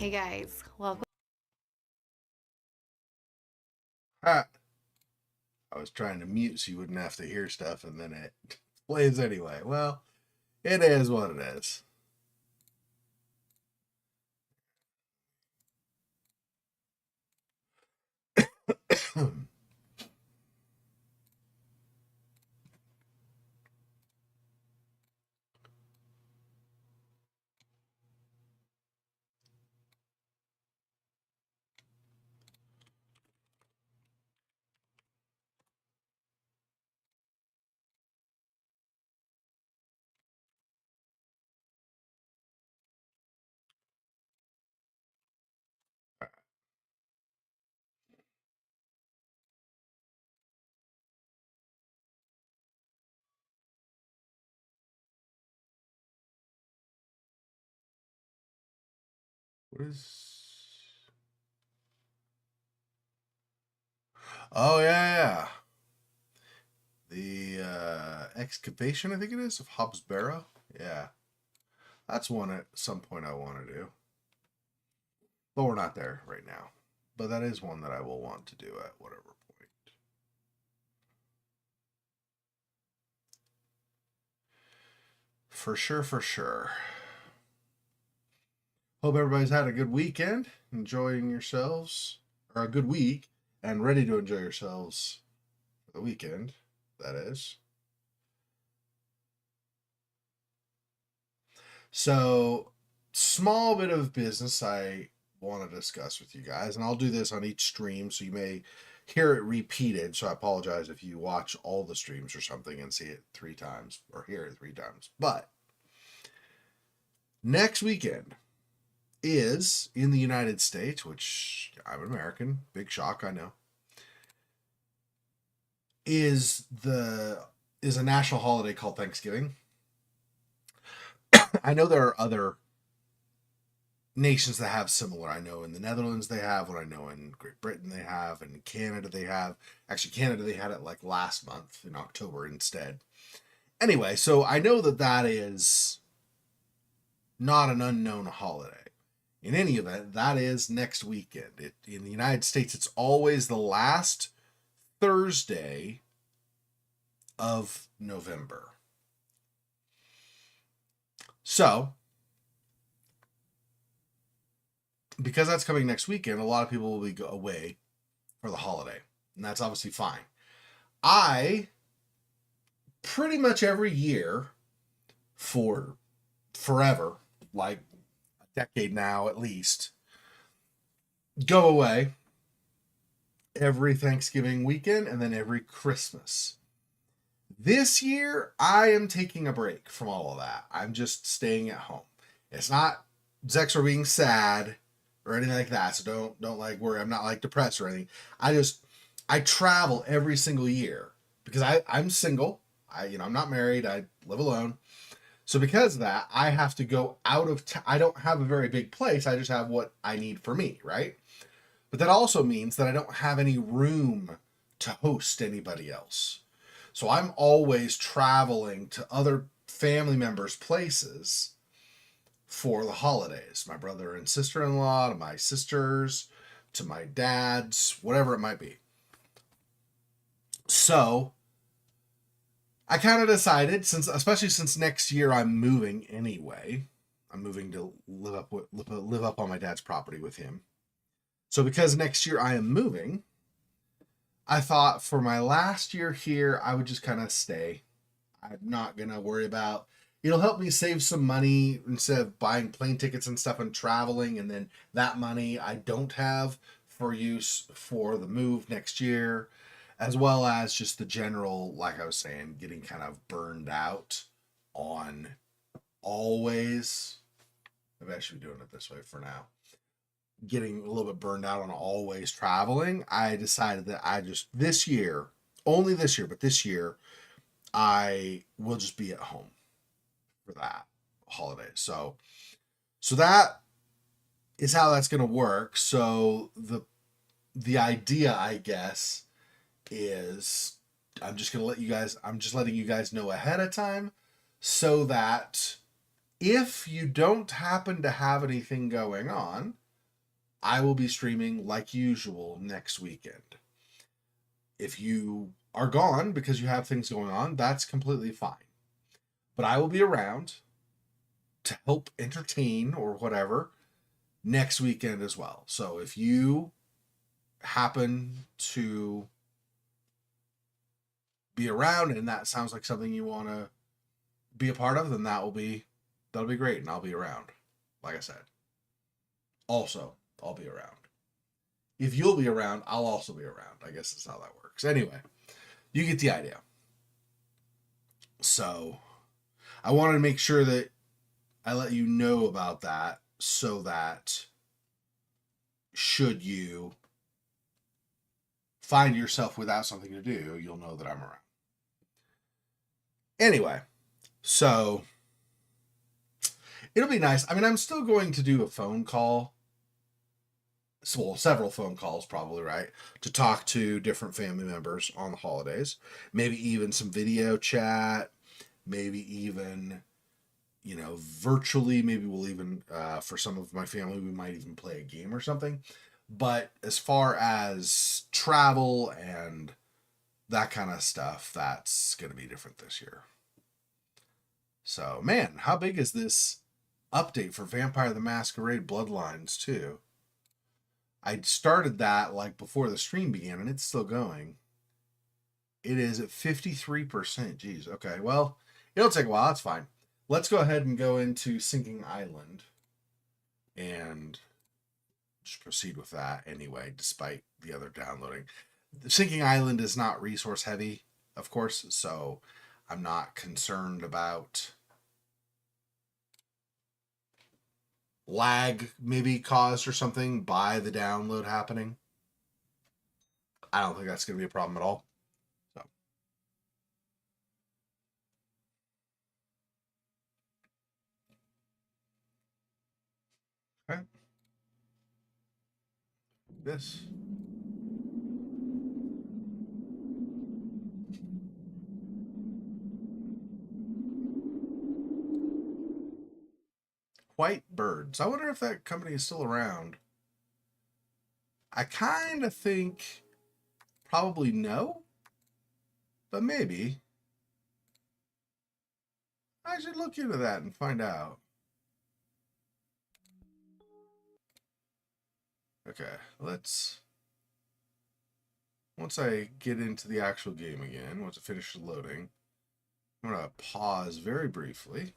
Hey guys, welcome. Ah, I was trying to mute so you wouldn't have to hear stuff, and then it plays anyway. Well, it is what it is. What is? Oh yeah, yeah. The excavation, I think it is, of Hobbs Barrow. Yeah, that's one at some point I want to do, but we're not there right now. But that is one that I will want to do at whatever point. For sure, for sure. Hope everybody's had a good weekend, enjoying yourselves, or a good week, and ready to enjoy yourselves for the weekend. That is. So, small bit of business I want to discuss with you guys, and I'll do this on each stream, so you may hear it repeated. So, I apologize if you watch all the streams or something and see it 3 times or hear it 3 times. But next weekend is in the United States, which I'm an American, big shock, I know, is a national holiday called Thanksgiving. I know there are other nations that have similar. I know in the Netherlands they have one. I know in Great Britain they have, and in Canada they have. Actually, Canada they had it like last month in October instead. Anyway, so I know that that is not an unknown holiday. In any event, that is next weekend. In the United States, it's always the last Thursday of November. So, because that's coming next weekend, a lot of people will be away for the holiday, and that's obviously fine. I pretty much every year for forever, like a decade now at least, go away every Thanksgiving weekend and then every Christmas. This year, I am taking a break from all of that. I'm just staying at home. It's not Zex or being sad or anything like that. So don't like worry. I'm not like depressed or anything. I travel every single year because I'm single. I'm not married. I live alone. So because of that, I have to go out of I don't have a very big place. I just have what I need for me, right? But that also means that I don't have any room to host anybody else. So I'm always traveling to other family members' places for the holidays. My brother and sister-in-law, to my sisters, to my dad's, whatever it might be. So I kind of decided, especially since next year I'm moving anyway. I'm moving to live up on my dad's property with him. So because next year I am moving, I thought for my last year here I would just kind of stay. I'm not gonna worry about. It'll help me save some money instead of buying plane tickets and stuff and traveling, and then that money I don't have for use for the move next year, as well as just the general, like I was saying, getting kind of burned out on always. Maybe I should be doing it this way for now. Getting a little bit burned out on always traveling. I decided that I just this year, only this year, but this year, I will just be at home for that holiday. So that is how that's going to work. So the idea, I guess, is I'm just letting you guys know ahead of time so that if you don't happen to have anything going on, I will be streaming like usual next weekend. If you are gone because you have things going on, that's completely fine. But I will be around to help entertain or whatever next weekend as well. So if you happen to be around and that sounds like something you want to be a part of, then that'll be great, and I'll be around. Like I said. Also, I'll be around. If you'll be around, I'll also be around. I guess that's how that works. Anyway, you get the idea. So, I wanted to make sure that I let you know about that so that should you find yourself without something to do, you'll know that I'm around. Anyway, so it'll be nice. I mean, I'm still going to do a phone call. Well, several phone calls probably, right? To talk to different family members on the holidays. Maybe even some video chat. Maybe even, virtually. Maybe we'll even, for some of my family, we might even play a game or something. But as far as travel and that kind of stuff, that's going to be different this year. So, man, how big is this update for Vampire the Masquerade Bloodlines 2? I started that like before the stream began, and it's still going. It is at 53%. Jeez. Okay. Well, it'll take a while. That's fine. Let's go ahead and go into Sinking Island and just proceed with that anyway, despite the other downloading. Sinking Island is not resource heavy, of course, so I'm not concerned about lag maybe caused or something by the download happening. I don't think that's going to be a problem at all. So. Okay. This. White Birds. I wonder if that company is still around. I kind of think probably no, but maybe. I should look into that and find out. Okay, let's... Once I get into the actual game again, once it finishes loading, I'm going to pause very briefly.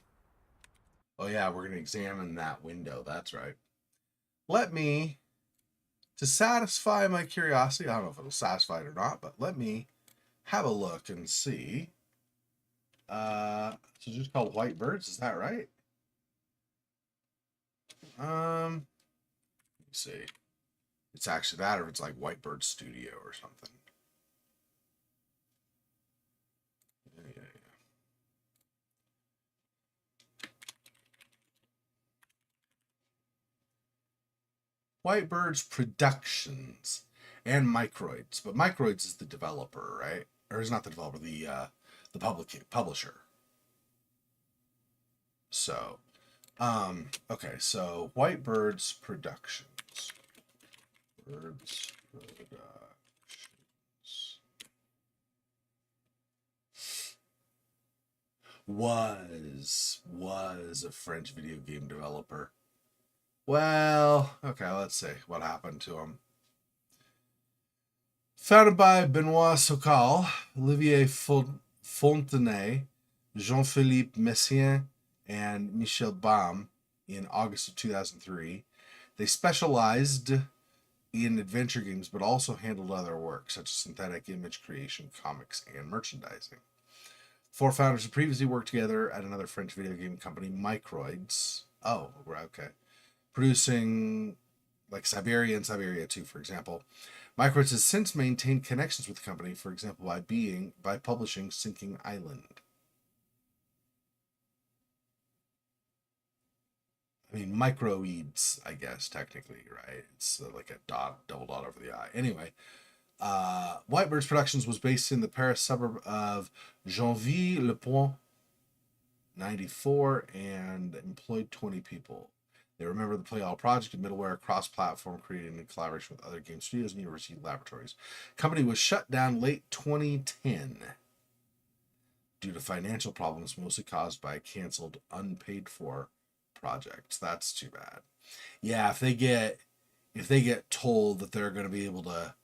Oh yeah, we're going to examine that window. That's right. Let me, to satisfy my curiosity, I don't know if it'll satisfy it or not, but let me have a look and see. So just called White Birds, is that right? Let me see. It's actually that, or it's like White Bird Studio or something. Yeah. White Birds Productions and Microids, but Microids is the developer, right? Or is not the developer, the publisher. So, okay, so White Birds Productions. Birds Productions. Was a French video game developer. Well, okay, let's see what happened to him. Founded by Benoit Sokal, Olivier Fontenay, Jean-Philippe Messien, and Michel Baum in August of 2003. They specialized in adventure games, but also handled other work, such as synthetic image creation, comics, and merchandising. Four founders had previously worked together at another French video game company, Microids. Oh, okay. Producing like Siberia and Siberia 2, for example. Microids has since maintained connections with the company, for example, by publishing Sinking Island. I mean, Microids, I guess, technically, right? It's like a double dot over the I. Anyway, White Birds Productions was based in the Paris suburb of Genville-le-Pont, 94, and employed 20 people. They remember the Play All project, a middleware cross-platform created in collaboration with other game studios and university laboratories. Company was shut down late 2010 due to financial problems, mostly caused by canceled, unpaid-for projects. That's too bad. Yeah, if they get told that they're going to be able to,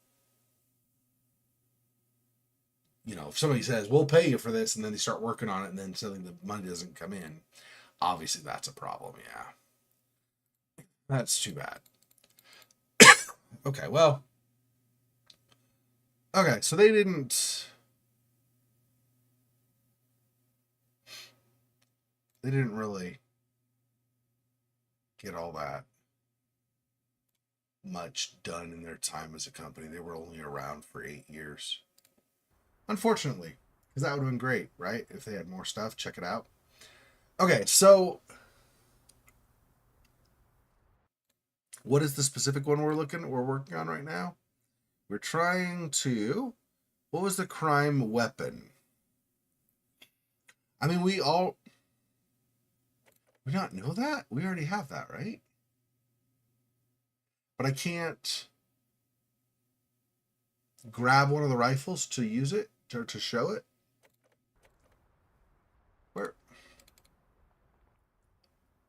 if somebody says we'll pay you for this, and then they start working on it, and then suddenly the money doesn't come in, obviously that's a problem. Yeah, that's too bad. Okay, well, okay, so they didn't really get all that much done in their time as a company. They were only around for 8 years. Unfortunately, because that would have been great, right? If they had more stuff, check it out. Okay, so what is the specific one we're working on right now? We're trying to. What was the crime weapon? I mean, we not know that? We already have that, right? But I can't grab one of the rifles to use it, to show it. Where?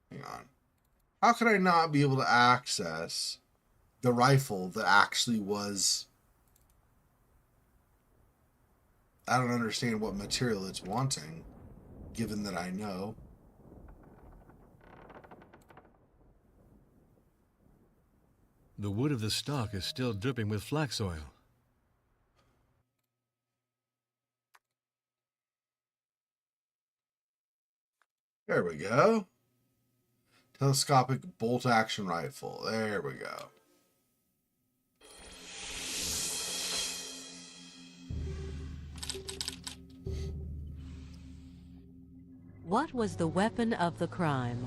Hang on. How could I not be able to access the rifle that actually was... I don't understand what material it's wanting, given that I know. The wood of the stock is still dripping with flax oil. There we go. Telescopic bolt action rifle. There we go. What was the weapon of the crime?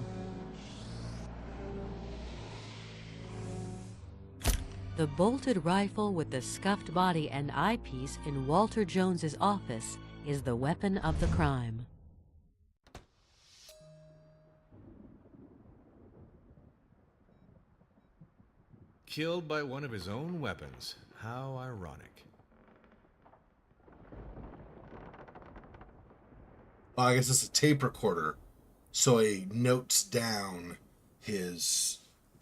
The bolted rifle with the scuffed body and eyepiece in Walter Jones's office is the weapon of the crime. Killed by one of his own weapons. How ironic. Well, I guess it's a tape recorder, so he notes down his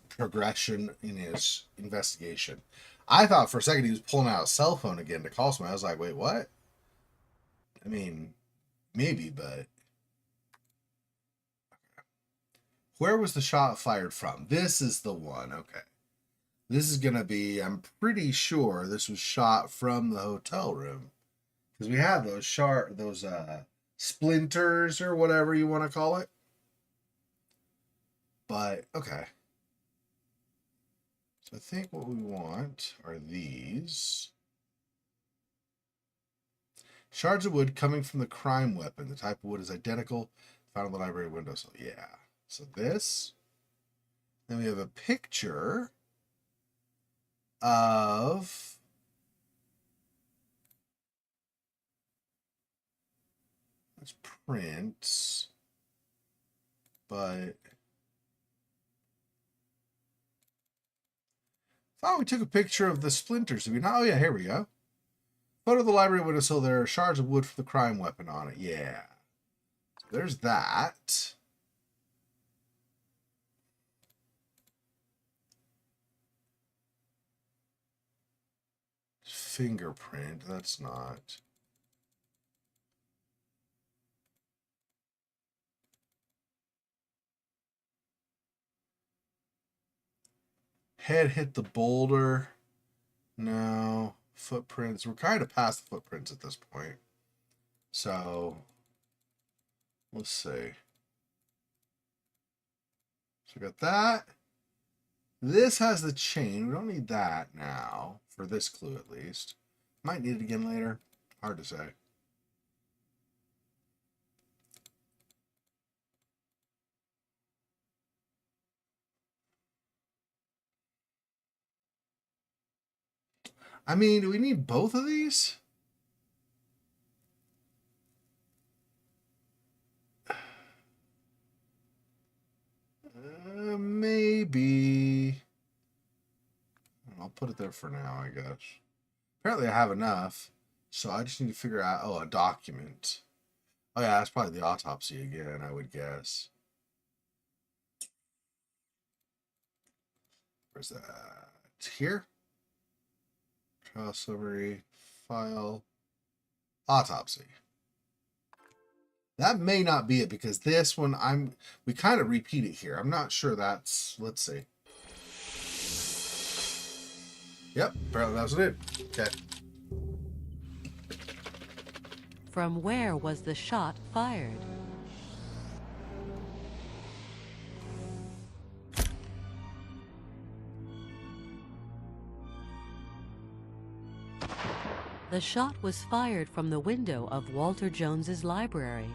progression in his investigation. I thought for a second he was pulling out a cell phone again to call somebody. I was like, wait, what? I mean, maybe, but... Where was the shot fired from? This is the one. Okay. This is going to be, I'm pretty sure this was shot from the hotel room. Because we have those splinters or whatever you want to call it. But, okay. So I think what we want are these. Shards of wood coming from the crime weapon. The type of wood is identical. Found on the library window. So, yeah. So this. Then we have a picture of it's prints, but thought we took a picture of the splinters. Did we not? Oh yeah, here we go. Photo of the library window, so there are shards of wood for the crime weapon on it. Yeah. So there's that. Fingerprint, that's not. Head hit the boulder. No. Footprints. We're kind of past the footprints at this point. So, let's see. So we got that. This has the chain. We don't need that now, for this clue at least. Might need it again later. Hard to say. I mean, do we need both of these? Maybe. I'll put it there for now, I guess. Apparently I have enough. So I just need to figure out, a document. Oh yeah, that's probably the autopsy again, I would guess. Where's that? Here? Trial summary, file, autopsy. That may not be it because this one we kind of repeat it here. I'm not sure that's, let's see. Yep, apparently that was it. Okay. From where was the shot fired? The shot was fired from the window of Walter Jones's library.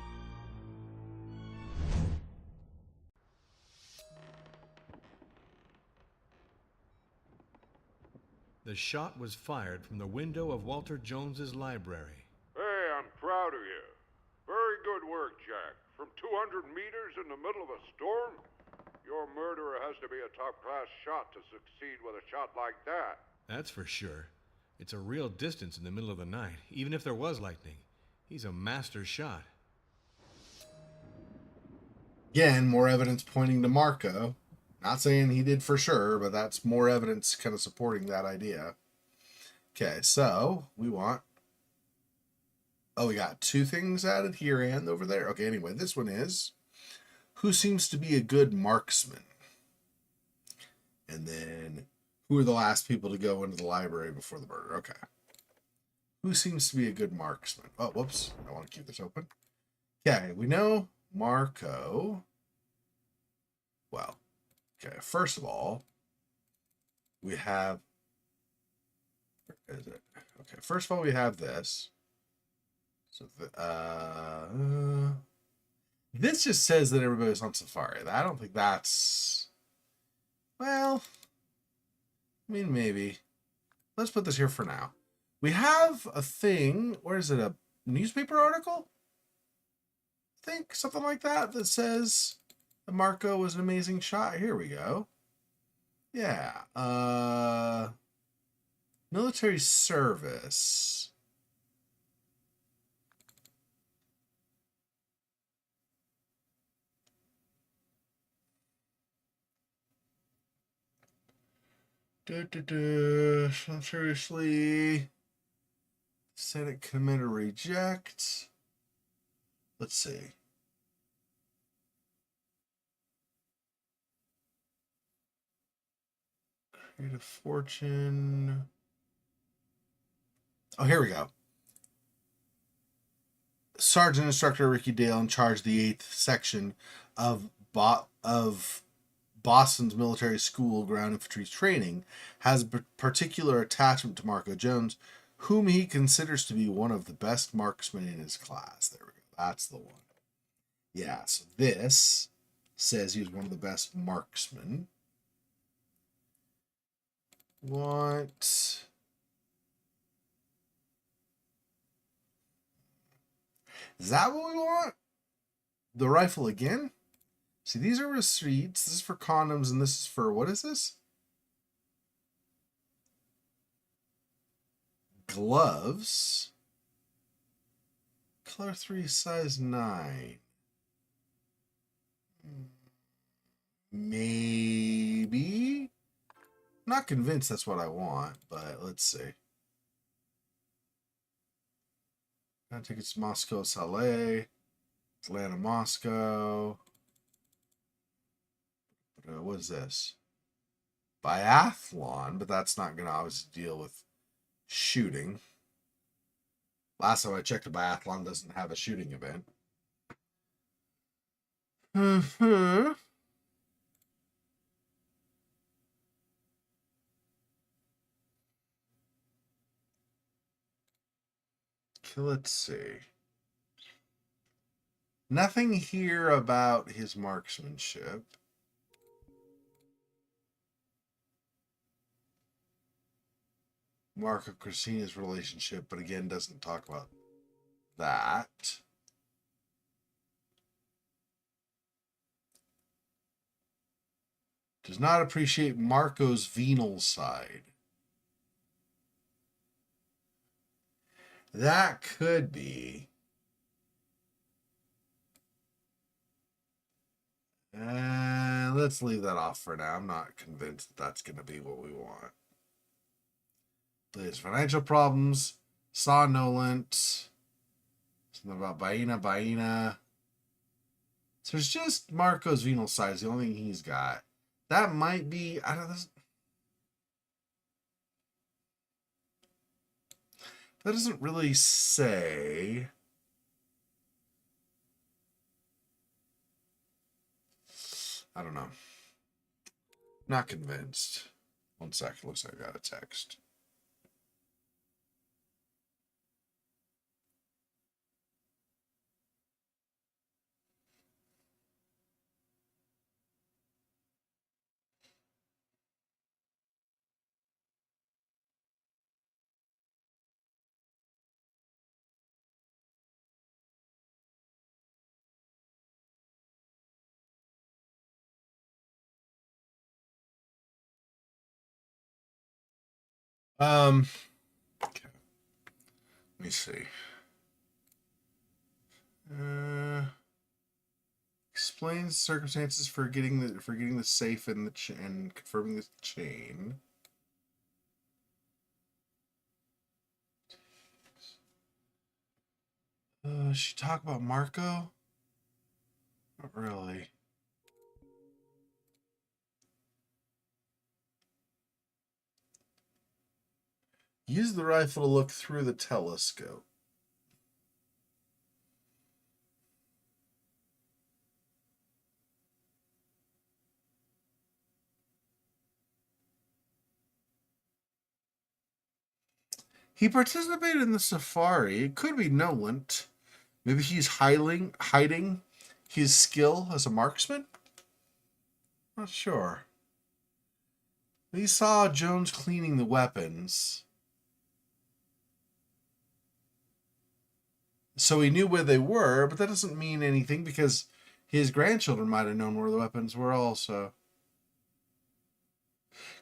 The shot was fired from the window of Walter Jones's library. Hey, I'm proud of you. Very good work, Jack. From 200 meters in the middle of a storm? Your murderer has to be a top-class shot to succeed with a shot like that. That's for sure. It's a real distance in the middle of the night, even if there was lightning. He's a master shot. Again, more evidence pointing to Marco. Not saying he did for sure, but that's more evidence kind of supporting that idea. Okay, so we want... Oh, we got two things added here and over there. Okay, anyway, this one is... Who seems to be a good marksman? And then... Who are the last people to go into the library before the murder? Okay. Who seems to be a good marksman? Oh, whoops. I want to keep this open. Okay, we know Marco. Well, okay, first of all, we have... Where is it? Okay, first of all, we have this. So, this just says that everybody's on safari. I don't think that's... Well... I mean, maybe. Let's put this here for now. We have a thing. Where is it? A newspaper article? I think something like that that says that Marco was an amazing shot. Here we go. Yeah. Military service. Seriously. Senate commit or reject. Let's see. Create a fortune. Oh, here we go. Sergeant Instructor Ricky Dale, in charge of the 8th section of Boston's military school ground infantry training, has a particular attachment to Marco Jones, whom he considers to be one of the best marksmen in his class. There we go. That's the one. Yeah, so this says he was one of the best marksmen. What? Is that what we want? The rifle again? See, these are receipts. This is for condoms, and this is for, what is this? Gloves. Color 3, size 9. Maybe? Not convinced that's what I want, but let's see. I think it's Moscow, Saleh, Atlanta, Moscow. What is this? Biathlon, but that's not going to obviously deal with shooting. Last time I checked, a biathlon doesn't have a shooting event. Okay, let's see. Nothing here about his marksmanship. Marco Christina's relationship, but again, doesn't talk about that. Does not appreciate Marco's venal side. That could be. Let's leave that off for now. I'm not convinced that's going to be what we want. There's financial problems, somnolent, something about Baina. So there's just Marco's venal side is the only thing he's got. That might be, I don't know. That doesn't really say. I don't know. Not convinced. 1 second. Looks like I got a text. Okay. Let me see. Explains circumstances for getting the safe and and confirming the chain. She talk about Marco? Not really. Use the rifle to look through the telescope. He participated in the safari. It could be Nolant. Maybe he's hiding his skill as a marksman? Not sure. He saw Jones cleaning the weapons. So he knew where they were, but that doesn't mean anything because his grandchildren might have known where the weapons were also.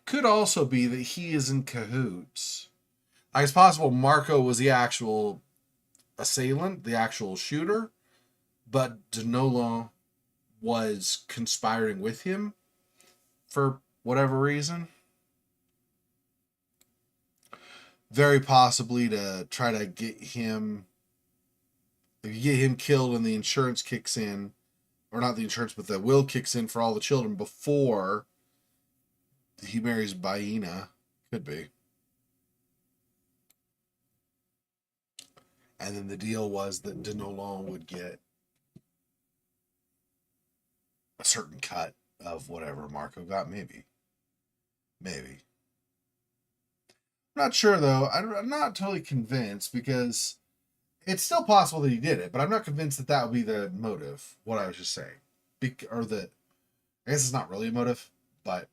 Could also be that he is in cahoots. It's possible Marco was the actual assailant, the actual shooter, but Denolo was conspiring with him for whatever reason. Very possibly to try to get him, if you get him killed and the insurance kicks in, or not the insurance, but the will kicks in for all the children before he marries Baina. Could be. And then the deal was that Denolon would get a certain cut of whatever Marco got. Maybe. I'm not sure, though. I'm not totally convinced because it's still possible that he did it, but I'm not convinced that that would be the motive, what I was just saying. I guess it's not really a motive, but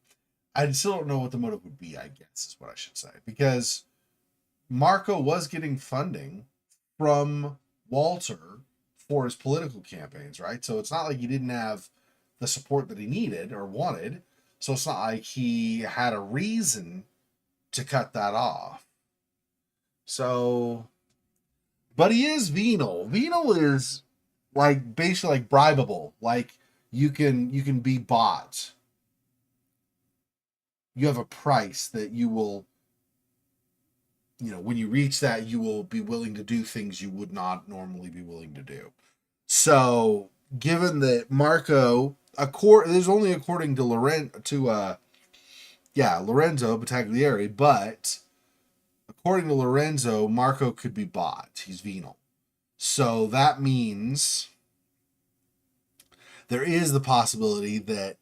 I still don't know what the motive would be, I guess, is what I should say. Because Marco was getting funding from Walter for his political campaigns, right? So it's not like he didn't have the support that he needed or wanted. So it's not like he had a reason to cut that off. So, but he is venal. Venal is like basically like bribable. Like you can be bought. You have a price that you will, when you reach that, you will be willing to do things you would not normally be willing to do. So, given that Marco, there's only according to Lorenzo Battaglieri, but according to Lorenzo, Marco could be bought. He's venal. So that means there is the possibility that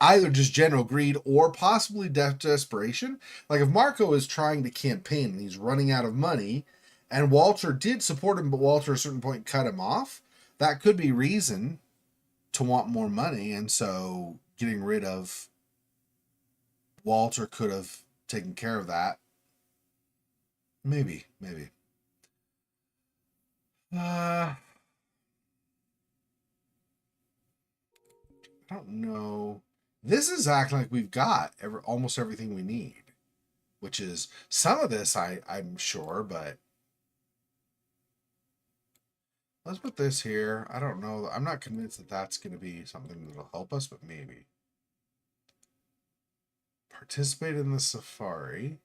either just general greed or possibly desperation. Like if Marco is trying to campaign and he's running out of money, and Walter did support him, but Walter at a certain point cut him off, that could be reason to want more money. And so getting rid of Walter could have taken care of that. Maybe. I don't know. This is acting like we've got almost everything we need, which is some of this I'm sure, but let's put this here. I don't know. I'm not convinced that that's going to be something that'll help us, but maybe. Participate in the safari.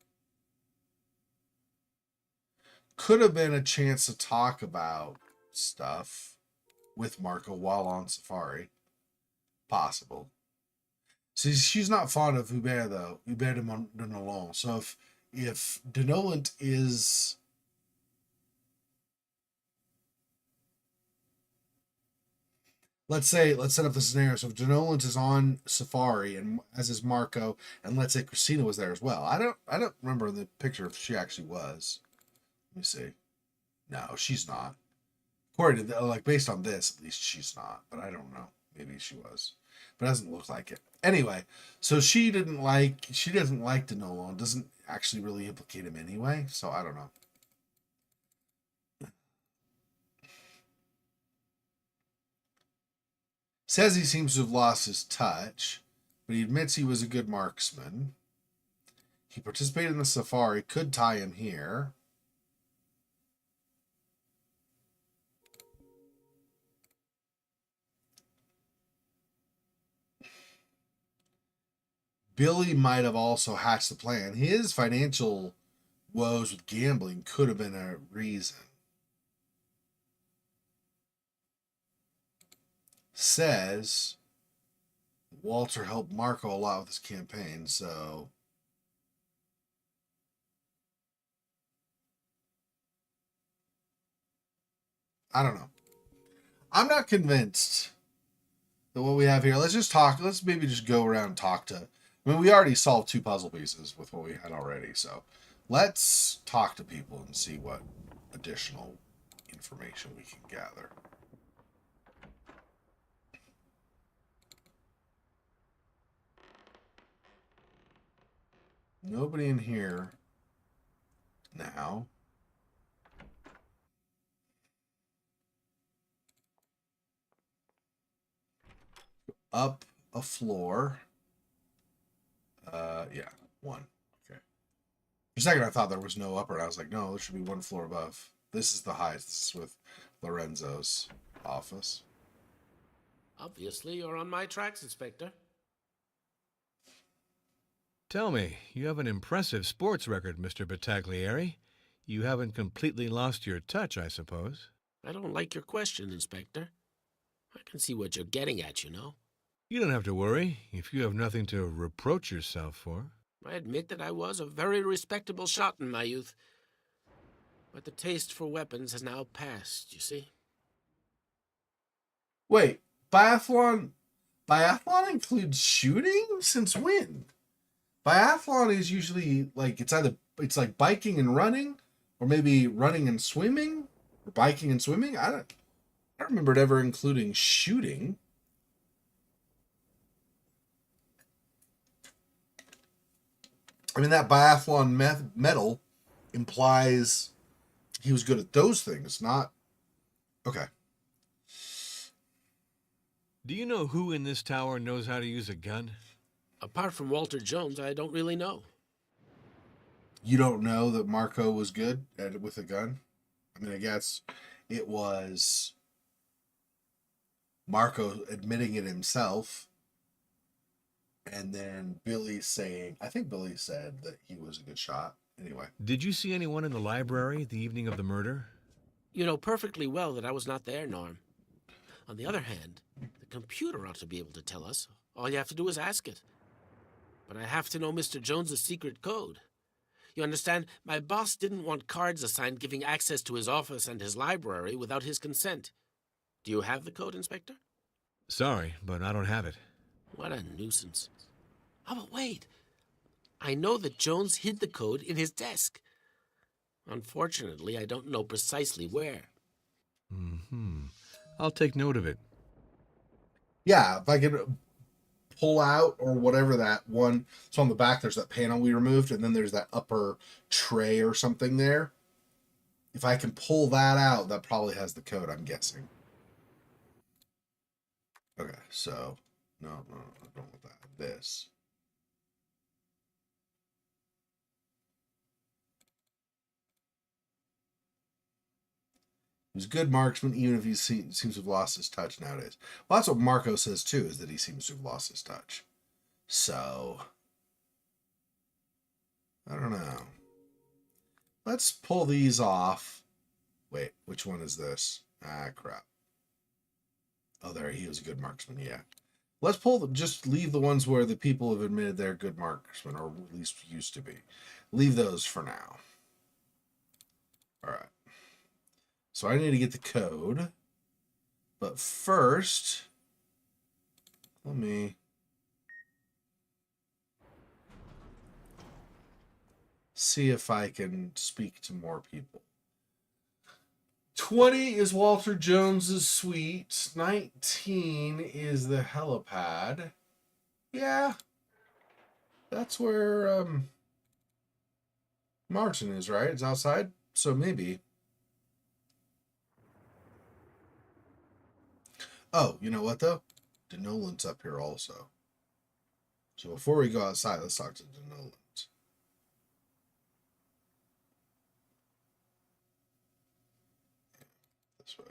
Could have been a chance to talk about stuff with Marco while on safari. Possible. See, she's not fond of Hubert, though. Hubert de Nolon. So if Denolent is... Let's set up the scenario. So if Denolent is on safari, and as is Marco, and let's say Christina was there as well. I don't remember in the picture if she actually was. Let me see. No, she's not. According to like based on this, at least she's not. But I don't know. Maybe she was. But it doesn't look like it. Anyway, so she doesn't like Denolent. Doesn't actually really implicate him anyway. So I don't know. Says he seems to have lost his touch, but he admits he was a good marksman. He participated in the safari, could tie him here. Billy might have also hatched the plan. His financial woes with gambling could have been a reason. Says Walter helped Marco a lot with his campaign, so I don't know. I'm not convinced that what we have here. Let's just talk. Let's maybe just go around and talk to. I mean, we already solved 2 puzzle pieces with what we had already, so let's talk to people and see what additional information we can gather. Nobody in here now. Up a floor. Yeah, 1. Okay. For a second, I thought there was no upper. I was like, no, there should be 1 floor above. This is the highest. This is with Lorenzo's office. Obviously, you're on my tracks, Inspector. Tell me, you have an impressive sports record, Mr. Battaglieri. You haven't completely lost your touch, I suppose. I don't like your question, Inspector. I can see what you're getting at, you know. You don't have to worry if you have nothing to reproach yourself for. I admit that I was a very respectable shot in my youth. But the taste for weapons has now passed, you see. Wait, biathlon includes shooting? Since when? Biathlon is usually like it's like biking and running, or maybe running and swimming, or biking and swimming. I don't remember it ever including shooting. I mean, that biathlon medal implies he was good at those things, not... Okay. Do you know who in this tower knows how to use a gun? Apart from Walter Jones, I don't really know. You don't know that Marco was good at it with a gun? I mean, I guess it was Marco admitting it himself, and then Billy saying, I think Billy said that he was a good shot. Anyway. Did you see anyone in the library the evening of the murder? You know perfectly well that I was not there, Norm. On the other hand, the computer ought to be able to tell us. All you have to do is ask it. But I have to know Mr. Jones's secret code. You understand, my boss didn't want cards assigned giving access to his office and his library without his consent. Do you have the code, Inspector? Sorry, but I don't have it. What a nuisance. Oh, but wait. I know that Jones hid the code in his desk. Unfortunately, I don't know precisely where. I'll take note of it. Yeah, if I could pull out or whatever that one. So on the back, there's that panel we removed, and then there's that upper tray or something there. If I can pull that out, that probably has the code, I'm guessing. Okay, so No, I don't want that. This. He's a good marksman, even if he seems to have lost his touch nowadays. Well, that's what Marco says too, is that he seems to have lost his touch. So, I don't know. Let's pull these off. Wait, which one is this? Ah, crap. Oh, there, he was a good marksman, yeah. Let's just leave the ones where the people have admitted they're good marksmen, or at least used to be. Leave those for now. All right. So I need to get the code. But first, let me see if I can speak to more people. 20 is Walter Jones's suite. 19 is the helipad. Yeah. That's where Martin is, right? It's outside. So maybe. Oh, you know what though? Denolan's up here also. So before we go outside, let's talk to Denolan. This way.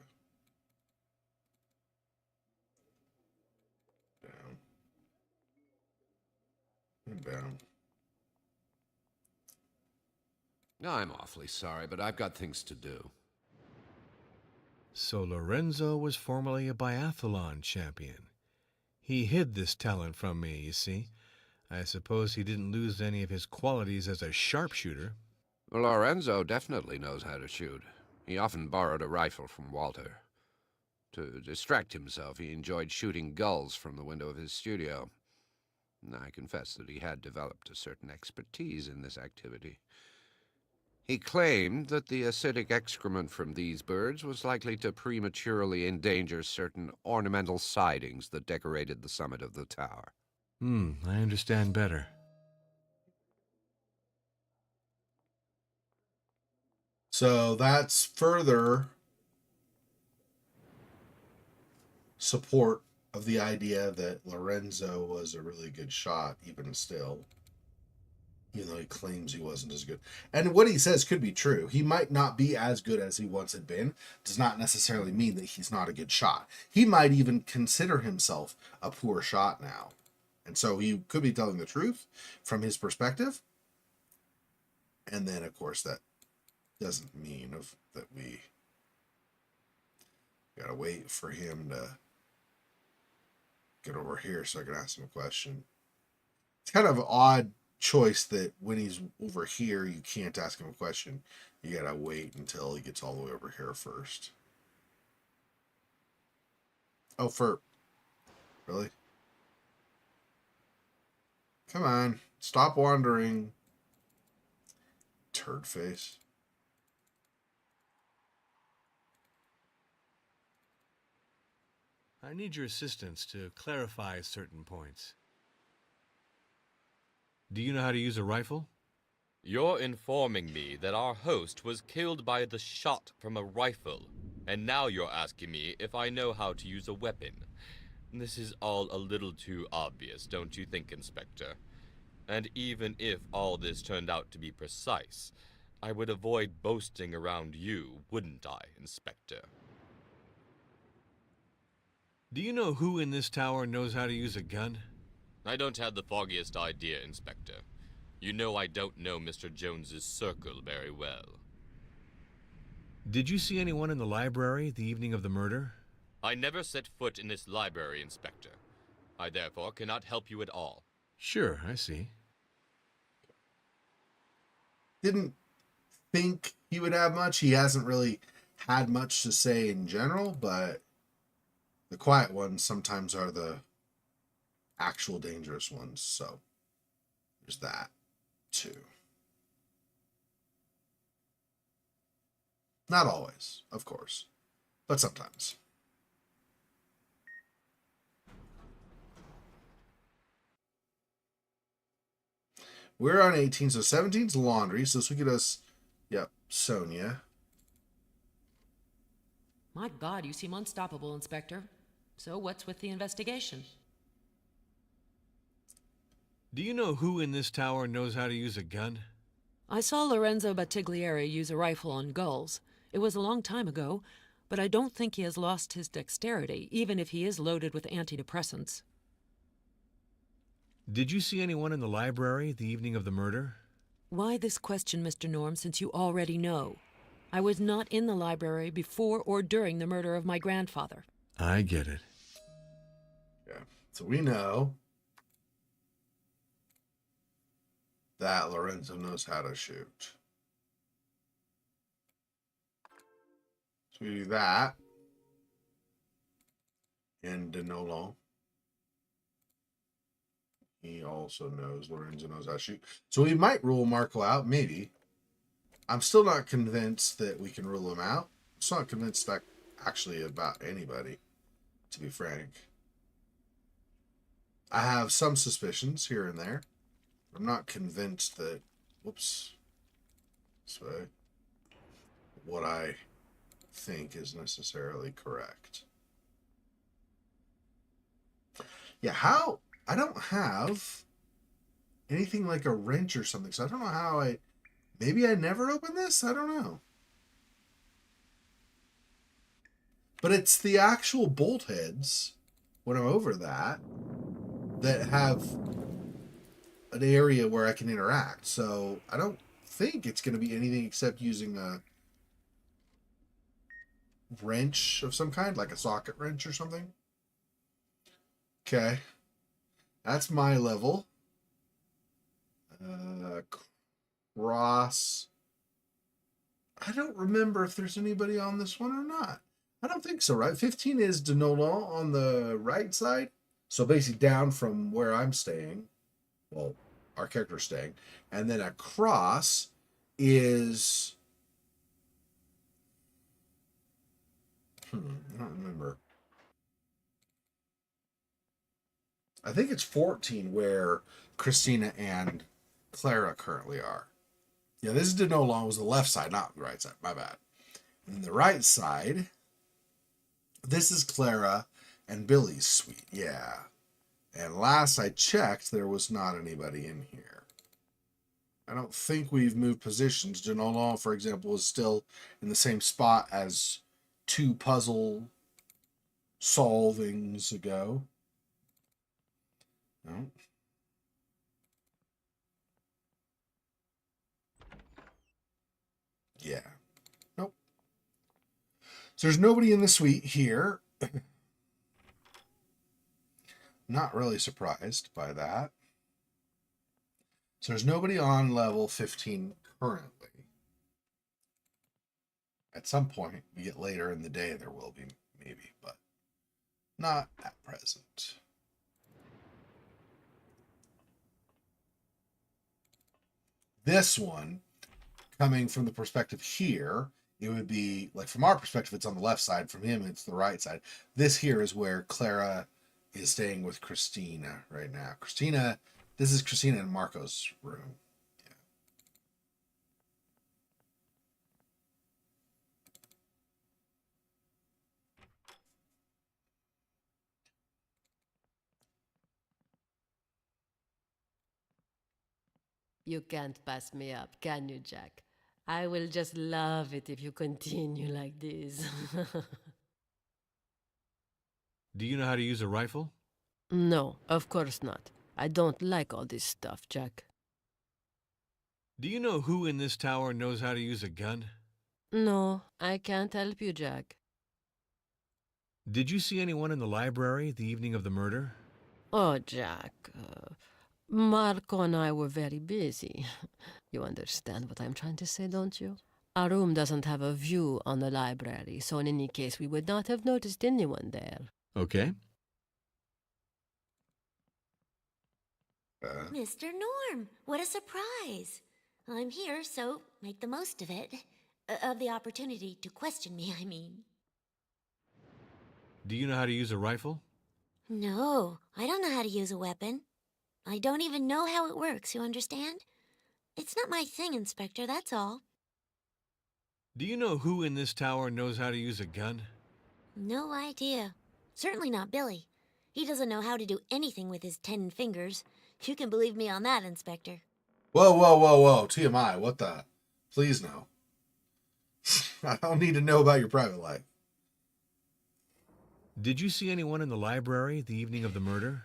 Down. And down. I'm awfully sorry, but I've got things to do. So Lorenzo was formerly a biathlon champion. He hid this talent from me, you see. I suppose he didn't lose any of his qualities as a sharpshooter. Lorenzo definitely knows how to shoot. He often borrowed a rifle from Walter. To distract himself, he enjoyed shooting gulls from the window of his studio. I confess that he had developed a certain expertise in this activity. He claimed that the acidic excrement from these birds was likely to prematurely endanger certain ornamental sidings that decorated the summit of the tower. I understand better. So that's further support of the idea that Lorenzo was a really good shot, even still. Even though he claims he wasn't as good. And what he says could be true. He might not be as good as he once had been. Does not necessarily mean that he's not a good shot. He might even consider himself a poor shot now. And so he could be telling the truth from his perspective. And then, of course, that doesn't mean that we gotta wait for him to get over here so I can ask him a question. It's kind of an odd choice that when he's over here you can't ask him a question. You gotta wait until he gets all the way over here first. Oh, really? Come on, stop wandering, turd face. I need your assistance to clarify certain points. Do you know how to use a rifle? You're informing me that our host was killed by the shot from a rifle, and now you're asking me if I know how to use a weapon. This is all a little too obvious, don't you think, Inspector? And even if all this turned out to be precise, I would avoid boasting around you, wouldn't I, Inspector? Do you know who in this tower knows how to use a gun? I don't have the foggiest idea, Inspector. You know I don't know Mr. Jones's circle very well. Did you see anyone in the library the evening of the murder? I never set foot in this library, Inspector. I therefore cannot help you at all. Sure, I see. Didn't think he would have much. He hasn't really had much to say in general, but the quiet ones sometimes are the actual dangerous ones. So there's that too. Not always, of course, but sometimes. We're on 18, so 17's laundry. So this will get us, yep, Sonia. My God, you seem unstoppable, Inspector. So what's with the investigation? Do you know who in this tower knows how to use a gun? I saw Lorenzo Battiglieri use a rifle on gulls. It was a long time ago, but I don't think he has lost his dexterity, even if he is loaded with antidepressants. Did you see anyone in the library the evening of the murder? Why this question, Mr. Norm, since you already know? I was not in the library before or during the murder of my grandfather. I get it. Yeah. So we know that Lorenzo knows how to shoot. So we do that. And Danilo. He also knows Lorenzo knows how to shoot. So we might rule Marco out, maybe. I'm still not convinced that we can rule him out. I'm still not convinced that actually about anybody, to be frank. I have some suspicions here and there. I'm not convinced that, whoops, this way, what I think is necessarily correct. Yeah, how? I don't have anything like a wrench or something, so I don't know how I... Maybe I never opened this? I don't know. But it's the actual bolt heads, when I'm over that have an area where I can interact. So I don't think it's going to be anything except using a wrench of some kind, like a socket wrench or something. Okay. That's my level. Cross. I don't remember if there's anybody on this one or not. I don't think so, right? 15 is de Nolan on the right side. So basically down from where I'm staying. Well, our character's staying. And then across is... I don't remember. I think it's 14 where Christina and Clara currently are. Yeah, this is de Nolan, was the left side, not the right side. My bad. And the right side, this is Clara and Billy's suite. Yeah. And last I checked, there was not anybody in here. I don't think we've moved positions. De Nolan, for example, is still in the same spot as 2 puzzle solvings ago. No. Yeah. Nope. So there's nobody in the suite here. Not really surprised by that. So there's nobody on level 15 currently. At some point, we get later in the day, there will be, maybe, but not at present. This one, coming from the perspective here, it would be, like from our perspective, it's on the left side. From him, it's the right side. This here is where Clara is staying with Christina right now. Christina, this is Christina and Marco's room. You can't pass me up, can you, Jack? I will just love it if you continue like this. Do you know how to use a rifle? No, of course not. I don't like all this stuff, Jack. Do you know who in this tower knows how to use a gun? No, I can't help you, Jack. Did you see anyone in the library the evening of the murder? Oh, Jack. Marco and I were very busy. You understand what I'm trying to say, don't you? Our room doesn't have a view on the library, so in any case, we would not have noticed anyone there. Okay. Mr. Norm, what a surprise. I'm here, so make the most of it. Of the opportunity to question me, I mean. Do you know how to use a rifle? No, I don't know how to use a weapon. I don't even know how it works, you understand? It's not my thing, Inspector, that's all. Do you know who in this tower knows how to use a gun? No idea. Certainly not Billy. He doesn't know how to do anything with his 10 fingers. You can believe me on that, Inspector. Whoa, whoa, whoa, whoa. TMI, what the? Please no. I don't need to know about your private life. Did you see anyone in the library the evening of the murder?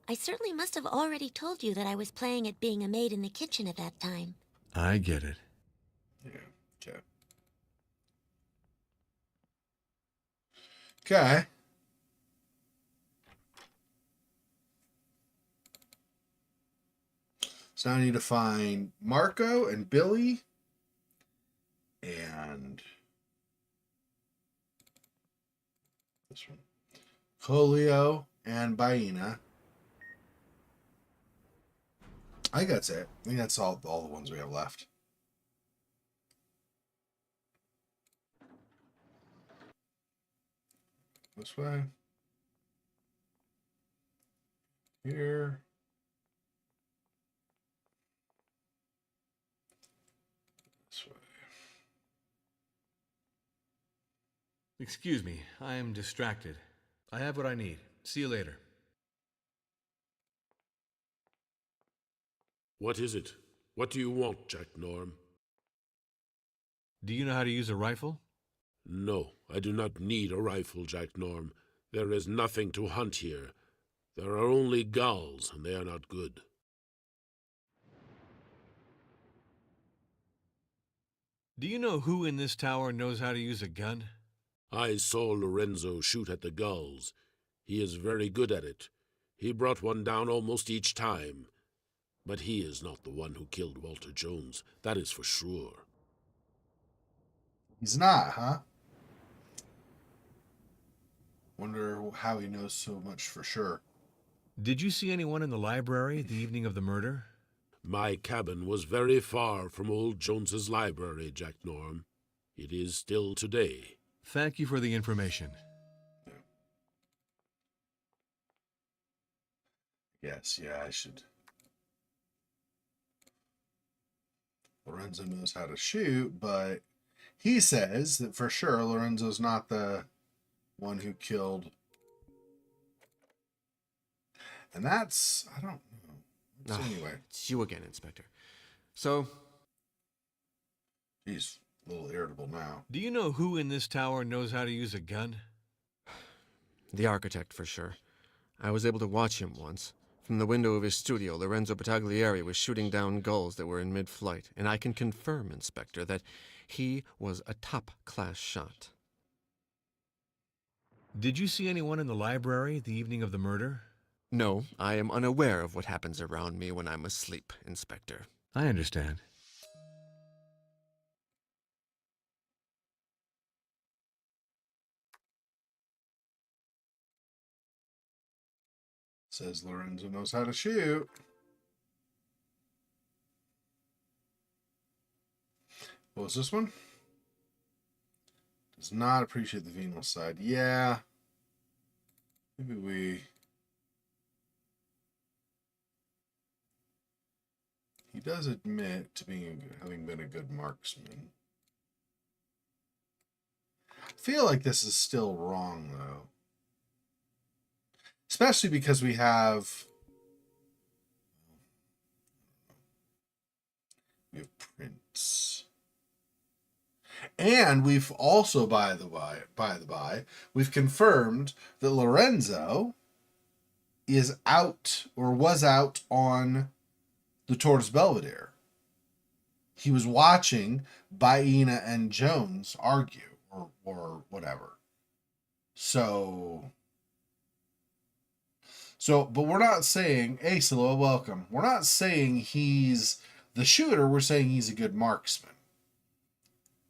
I certainly must have already told you that I was playing at being a maid in the kitchen at that time. I get it. Yeah, okay. Okay. So now I need to find Marco and Billy and this one. Colio and Baina. I think that's it. I think that's all the ones we have left. This way. Here. This way. Excuse me, I am distracted. I have what I need. See you later. What is it? What do you want, Jack Norm? Do you know how to use a rifle? No, I do not need a rifle, Jack Norm. There is nothing to hunt here. There are only gulls, and they are not good. Do you know who in this tower knows how to use a gun? I saw Lorenzo shoot at the gulls. He is very good at it. He brought one down almost each time. But he is not the one who killed Walter Jones, that is for sure. He's not, huh? Wonder how he knows so much for sure. Did you see anyone in the library the evening of the murder? My cabin was very far from old Jones's library, Jack Norm. It is still today. Thank you for the information. Yes, yeah, I should. Lorenzo knows how to shoot, but he says that for sure Lorenzo's not the one who killed. And that's, I don't know. So anyway. It's you again, Inspector. So? He's a little irritable now. Do you know who in this tower knows how to use a gun? The architect, for sure. I was able to watch him once. From the window of his studio, Lorenzo Battaglieri was shooting down gulls that were in mid-flight, and I can confirm, Inspector, that he was a top-class shot. Did you see anyone in the library the evening of the murder? No, I am unaware of what happens around me when I'm asleep, Inspector. I understand. Says Lorenzo knows how to shoot. What was this one? Does not appreciate the venal side. Yeah. Maybe we... He does admit to having been a good marksman. I feel like this is still wrong, though. Especially because we have Prince. And we've also, by the by, we've confirmed that Lorenzo is out or was out on the Tortoise Belvedere. He was watching Baina and Jones argue or whatever. So, but we're not saying, hey, Silo, welcome. We're not saying he's the shooter. We're saying he's a good marksman.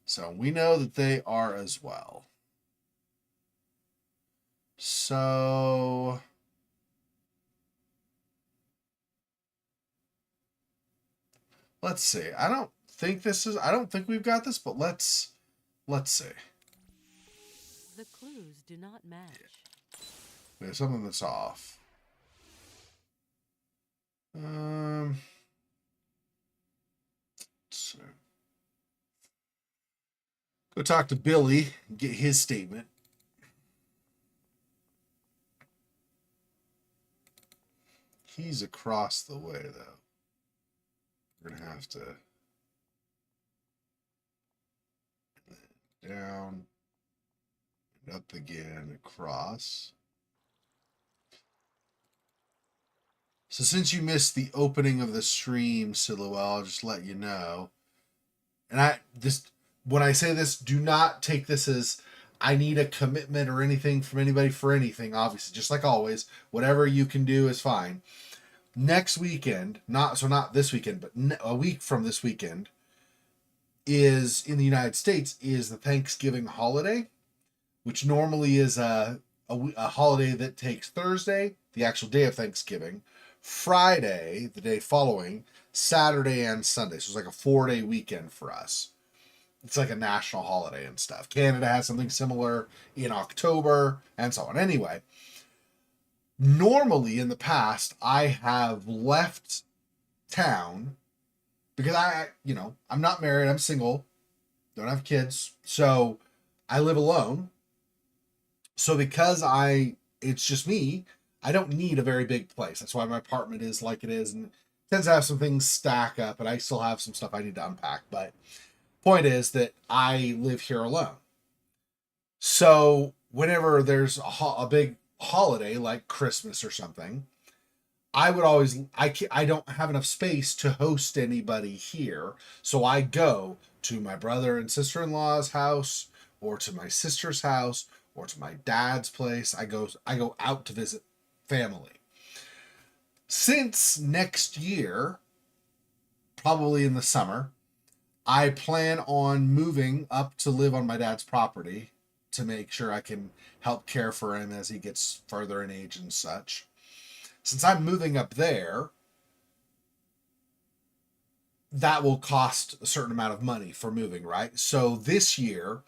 So we know that they are as well. So let's see. I don't think we've got this, but let's see. The clues do not match. There's something that's off. Let's see. Go talk to Billy, get his statement. He's across the way, though. We're going to have to... down, and up again, across. So since you missed the opening of the stream, Silhouette, I'll just let you know. And when I say this, do not take this as I need a commitment or anything from anybody for anything. Obviously, just like always, whatever you can do is fine. Next weekend, not this weekend, but a week from this weekend, is in the United States is the Thanksgiving holiday, which normally is a holiday that takes Thursday, the actual day of Thanksgiving, Friday, the day following, Saturday, and Sunday. So it's like a 4-day weekend for us. It's like a national holiday and stuff. Canada has something similar in October and so on. Anyway, normally in the past, I have left town because I'm not married, I'm single, don't have kids, so I live alone. So because it's just me, I don't need a very big place. That's why my apartment is like it is, and it tends to have some things stack up, and I still have some stuff I need to unpack. But point is that I live here alone. So whenever there's a big holiday like Christmas or something, I don't have enough space to host anybody here. So I go to my brother and sister-in-law's house, or to my sister's house, or to my dad's place. I go out to visit family. Since next year, probably in the summer, I plan on moving up to live on my dad's property to make sure I can help care for him as he gets further in age and such. Since I'm moving up there, that will cost a certain amount of money for moving, right? So this year,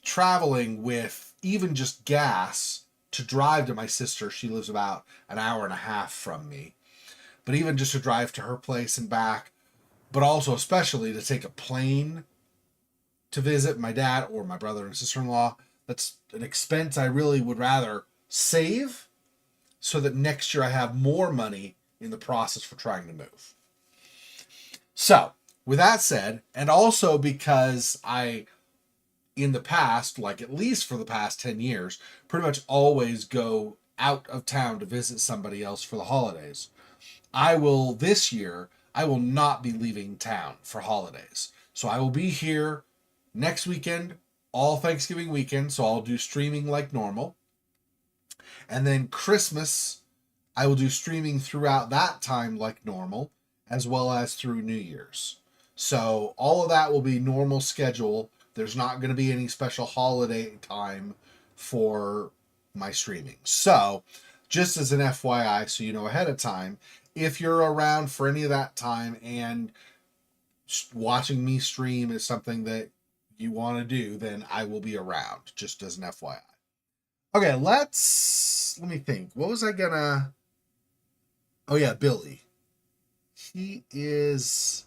traveling with even just gas to drive to my sister, she lives about an hour and a half from me, but even just to drive to her place and back, but also especially to take a plane to visit my dad or my brother and sister-in-law, that's an expense I really would rather save so that next year I have more money in the process for trying to move. So, with that said, and also because in the past, like at least for the past 10 years, pretty much always go out of town to visit somebody else for the holidays. This year, I will not be leaving town for holidays. So I will be here next weekend, all Thanksgiving weekend, so I'll do streaming like normal. And then Christmas, I will do streaming throughout that time like normal, as well as through New Year's. So all of that will be normal schedule. There's not going to be any special holiday time for my streaming. So just as an FYI, so you know ahead of time, if you're around for any of that time and watching me stream is something that you want to do, then I will be around, just as an FYI. Okay, let me think. What was I gonna... Oh yeah, Billy. He is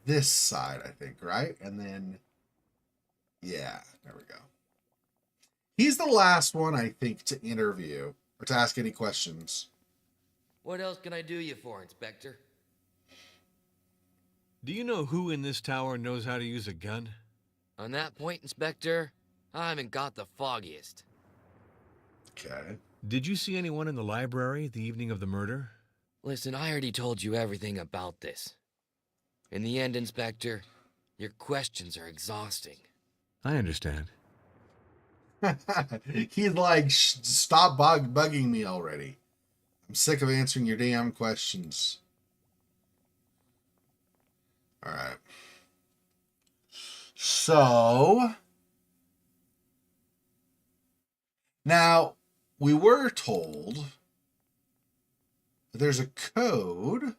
this side, I think, right? And then... yeah, there we go. He's the last one, I think, to interview or to ask any questions. What else can I do you for, Inspector? Do you know who in this tower knows how to use a gun? On that point, Inspector, I haven't got the foggiest. Okay. Did you see anyone in the library the evening of the murder? Listen, I already told you everything about this. In the end, Inspector, your questions are exhausting. I understand. He's like, stop bugging me already. I'm sick of answering your damn questions. All right. So, now, we were told that there's a code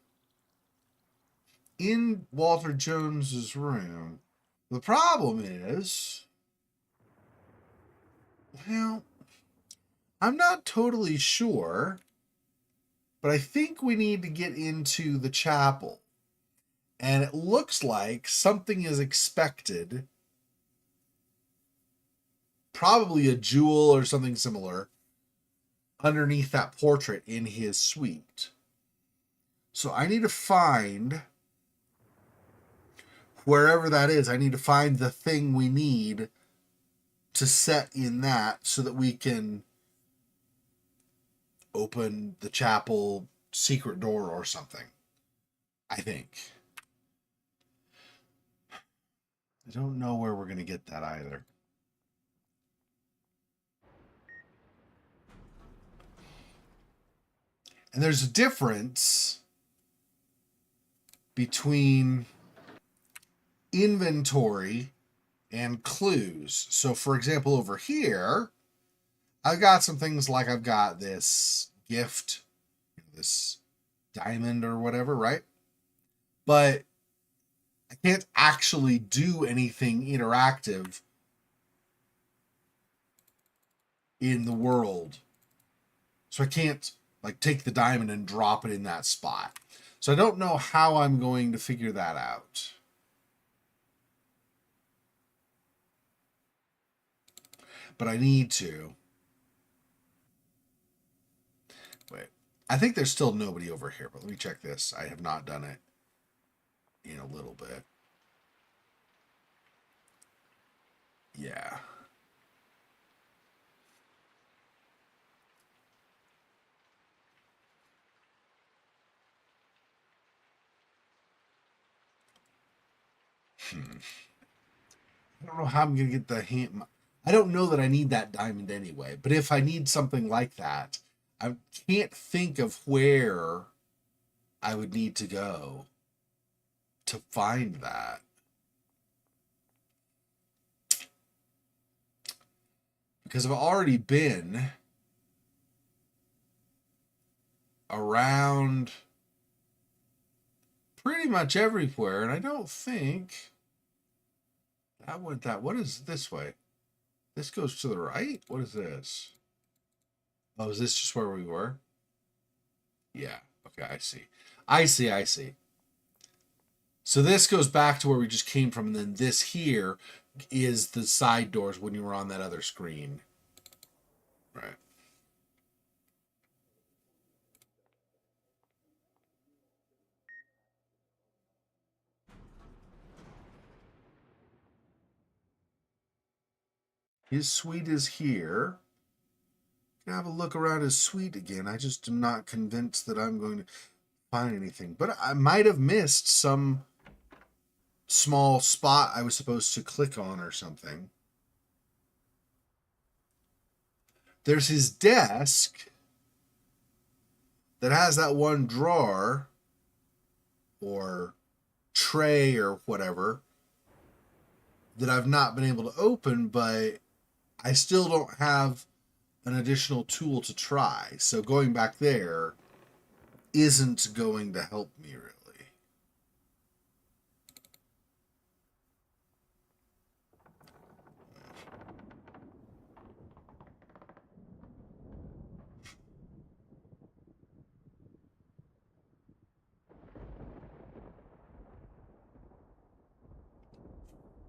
in Walter Jones's room. The problem is, well, I'm not totally sure, but I think we need to get into the chapel. And it looks like something is expected, probably a jewel or something similar, underneath that portrait in his suite. So I need to find, wherever that is, I need to find the thing we need to set in that so that we can open the chapel secret door or something. I think. I don't know where we're going to get that either. And there's a difference between inventory and clues. So, for example, over here, I've got some things like I've got this gift, this diamond or whatever, right? But I can't actually do anything interactive in the world. So I can't like take the diamond and drop it in that spot. So I don't know how I'm going to figure that out. But I need to. Wait. I think there's still nobody over here, but let me check this. I have not done it in a little bit. Yeah. I don't know how I'm going to get the hand. I don't know that I need that diamond anyway, but if I need something like that, I can't think of where I would need to go to find that. Because I've already been around pretty much everywhere, and I don't think that went that. What is this way? This goes to the right? What is this? Oh, is this just where we were? Yeah. Okay, I see. I see. So this goes back to where we just came from, and then this here is the side doors when you were on that other screen. Right. His suite is here. Can have a look around his suite again. I just am not convinced that I'm going to find anything. But I might have missed some small spot I was supposed to click on or something. There's his desk that has that one drawer or tray or whatever that I've not been able to open, but I still don't have an additional tool to try. So going back there isn't going to help me really.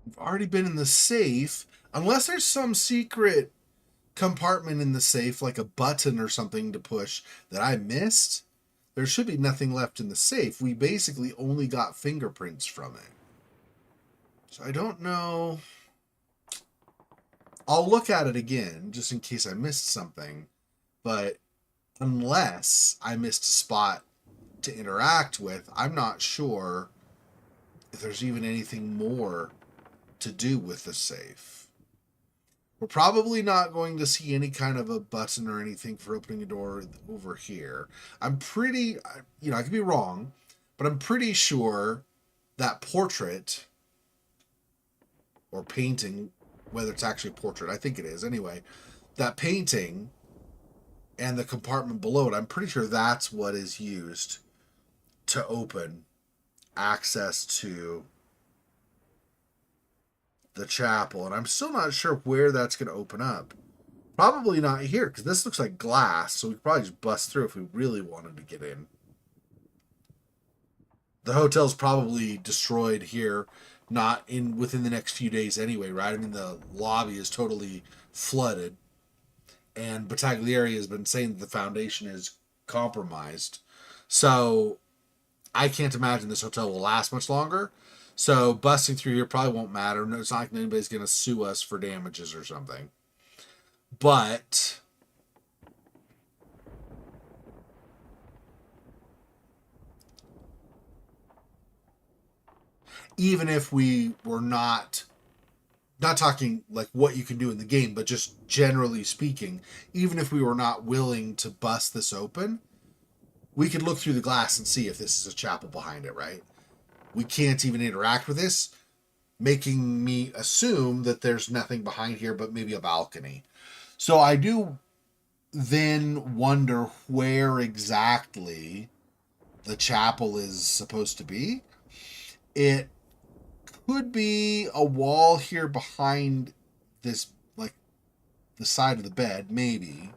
I've already been in the safe. Unless there's some secret compartment in the safe, like a button or something to push that I missed, there should be nothing left in the safe. We basically only got fingerprints from it. So I don't know. I'll look at it again just in case I missed something. But unless I missed a spot to interact with, I'm not sure if there's even anything more to do with the safe. We're probably not going to see any kind of a button or anything for opening a door over here. I'm pretty, I could be wrong, but I'm pretty sure that portrait or painting, whether it's actually a portrait, I think it is anyway, that painting and the compartment below it, I'm pretty sure that's what is used to open access to the chapel, and I'm still not sure where that's going to open up. Probably not here, because this looks like glass, so we could probably just bust through if we really wanted to get in. The hotel's probably destroyed here, not in within the next few days anyway, right? I mean, the lobby is totally flooded, and Battaglieri has been saying that the foundation is compromised. So I can't imagine this hotel will last much longer. So busting through here probably won't matter. No, it's not like anybody's going to sue us for damages or something. But even if we were not talking like what you can do in the game, but just generally speaking, even if we were not willing to bust this open, we could look through the glass and see if this is a chapel behind it, right? We can't even interact with this, making me assume that there's nothing behind here but maybe a balcony. So I do then wonder where exactly the chapel is supposed to be. It could be a wall here behind this, like the side of the bed, maybe.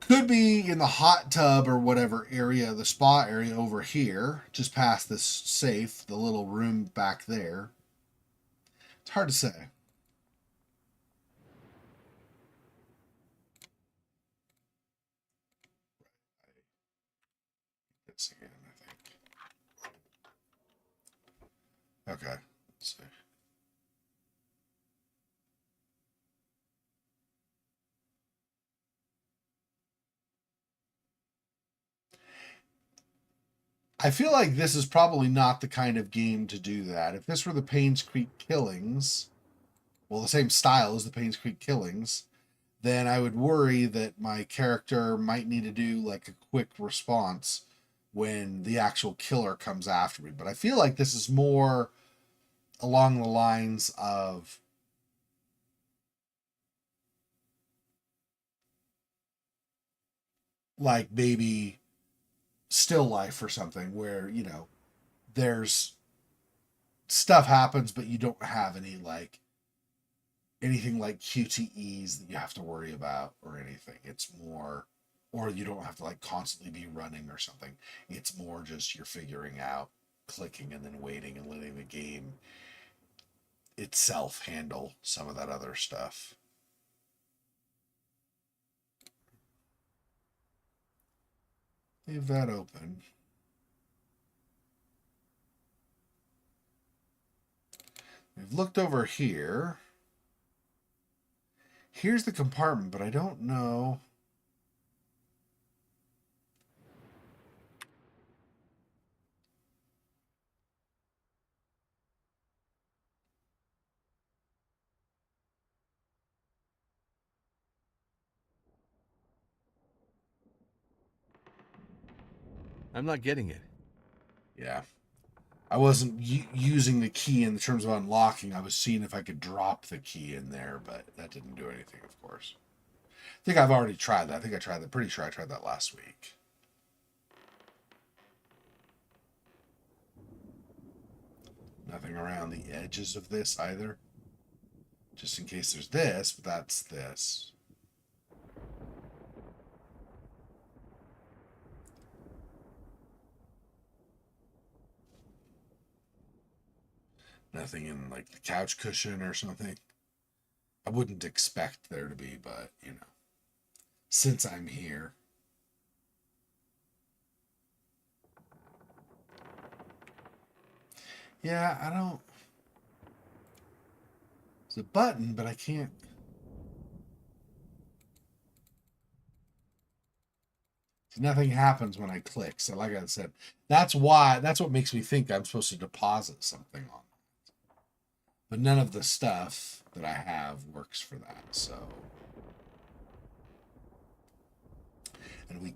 Could be in the hot tub or whatever area, the spa area over here, just past this safe, the little room back there. It's hard to say. This again, I think. Okay, let's see. I feel like this is probably not the kind of game to do that. If this were the Paynes Creek Killings, well, the same style as the Paynes Creek Killings, then I would worry that my character might need to do like a quick response when the actual killer comes after me. But I feel like this is more along the lines of like maybe Still Life or something where, you know, there's stuff happens, but you don't have anything like QTEs that you have to worry about or anything. It's more, or you don't have to like constantly be running or something. It's more just you're figuring out, clicking and then waiting and letting the game itself handle some of that other stuff. Leave that open. We've looked over here. Here's the compartment, but I don't know. I'm not getting it. Yeah. I wasn't using the key in terms of unlocking. I was seeing if I could drop the key in there, but that didn't do anything, of course. I think I've already tried that. I think I tried that. Pretty sure I tried that last week. Nothing around the edges of this either. Just in case there's this, but that's this. Nothing in like the couch cushion or something. I wouldn't expect there to be, but you know, since I'm here. Yeah, I don't. It's a button, but I can't. Nothing happens when I click. So, like I said, that's what makes me think I'm supposed to deposit something on that. But none of the stuff that I have works for that. So, and we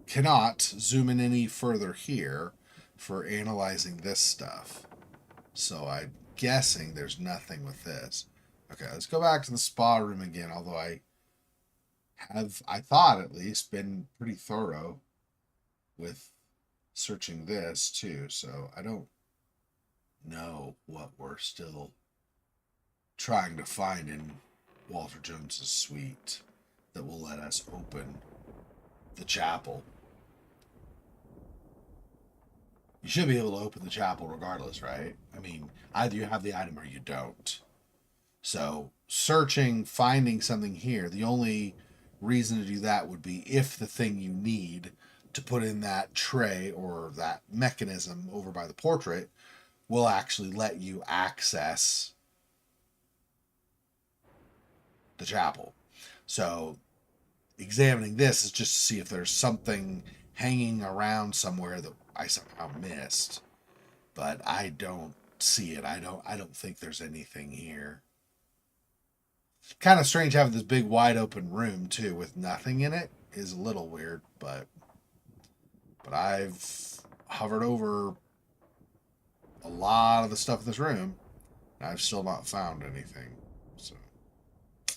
cannot zoom in any further here for analyzing this stuff. So I'm guessing there's nothing with this. Okay, let's go back to the spa room again, although I thought at least, been pretty thorough with searching this too. So I don't know what we're still trying to find in Walter Jones's suite that will let us open the chapel. You should be able to open the chapel regardless, right? I mean, either you have the item or you don't. So searching, finding something here, the only reason to do that would be if the thing you need to put in that tray or that mechanism over by the portrait will actually let you access the chapel. So examining this is just to see if there's something hanging around somewhere that I somehow missed. But I don't see it. I don't think there's anything here. Kind of strange having this big wide open room too with nothing in it is a little weird, but I've hovered over a lot of the stuff in this room and I've still not found anything. So I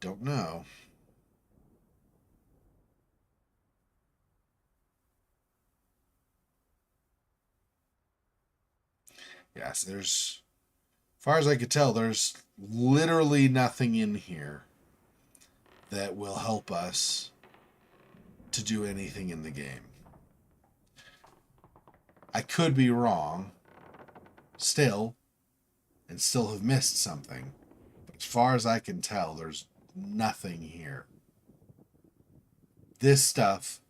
don't know. Yes, there's, as far as I could tell, there's literally nothing in here that will help us to do anything in the game. I could be wrong still and still have missed something. But as far as I can tell, there's nothing here. This stuff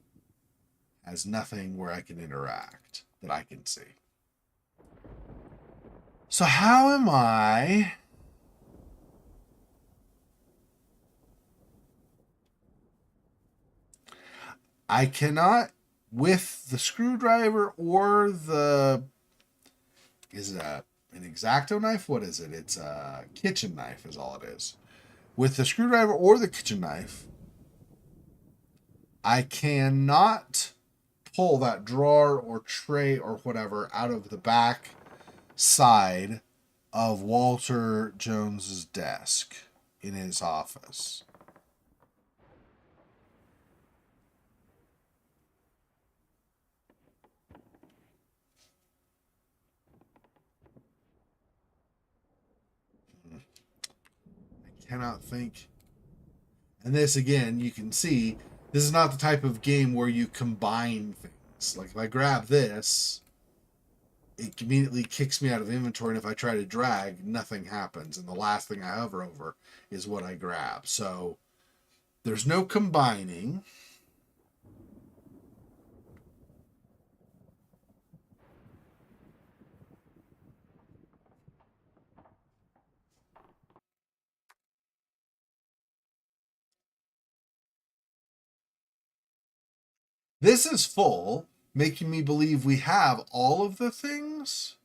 has nothing where I can interact that I can see. So how am I cannot, with the screwdriver or the, is it an X-Acto knife? What is it? It's a kitchen knife is all it is. With the screwdriver or the kitchen knife, I cannot pull that drawer or tray or whatever out of the back side of Walter Jones's desk in his office. I cannot think. And this again, you can see, this is not the type of game where you combine things. Like if I grab this, it immediately kicks me out of inventory, and if I try to drag, nothing happens, and the last thing I hover over is what I grab. So there's no combining. This is full, making me believe we have all of the things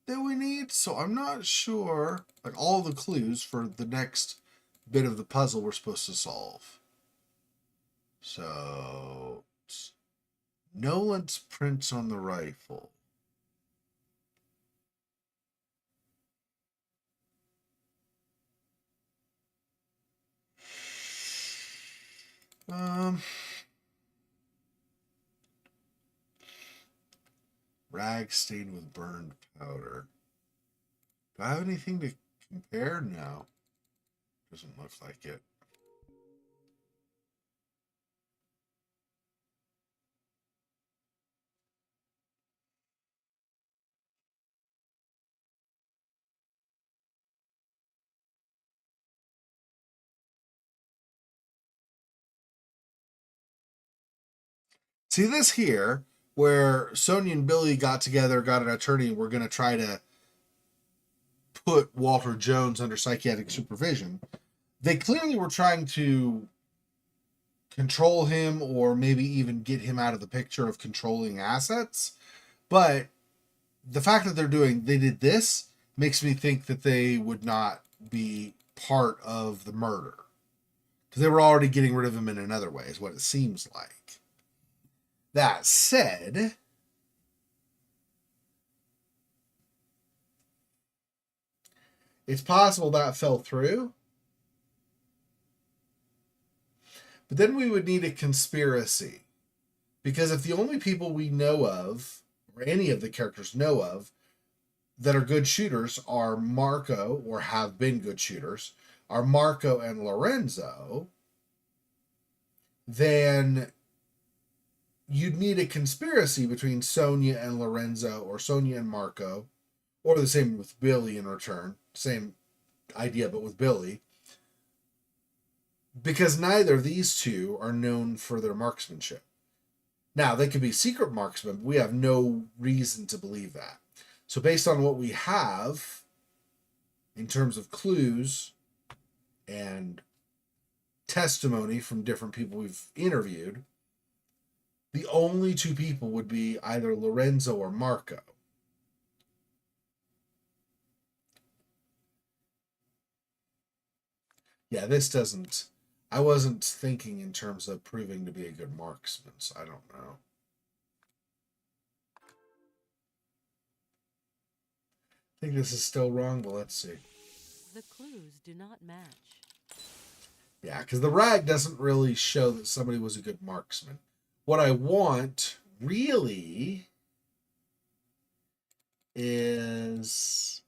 that we need. So I'm not sure, like all the clues for the next bit of the puzzle we're supposed to solve. So Nolan's prints on the rifle. Rag stained with burned powder. Do I have anything to compare? No. Doesn't look like it. See this here, where Sonia and Billy got together, got an attorney, and we're going to try to put Walter Jones under psychiatric supervision. They clearly were trying to control him or maybe even get him out of the picture of controlling assets. But the fact that they did this makes me think that they would not be part of the murder. Because they were already getting rid of him in another way, is what it seems like. That said, it's possible that fell through. But then we would need a conspiracy. Because if the only people we know of, or any of the characters know of, that are good shooters are Marco, or have been good shooters, are Marco and Lorenzo, then you'd need a conspiracy between Sonia and Lorenzo, or Sonia and Marco, or the same with Billy in return. Same idea, but with Billy. Because neither of these two are known for their marksmanship. Now, they could be secret marksmen, but we have no reason to believe that. So based on what we have in terms of clues and testimony from different people we've interviewed, the only two people would be either Lorenzo or Marco. Yeah, this doesn't... I wasn't thinking in terms of proving to be a good marksman, so I don't know. I think this is still wrong, but let's see. The clues do not match. Yeah, because the rag doesn't really show that somebody was a good marksman. What I want, really, is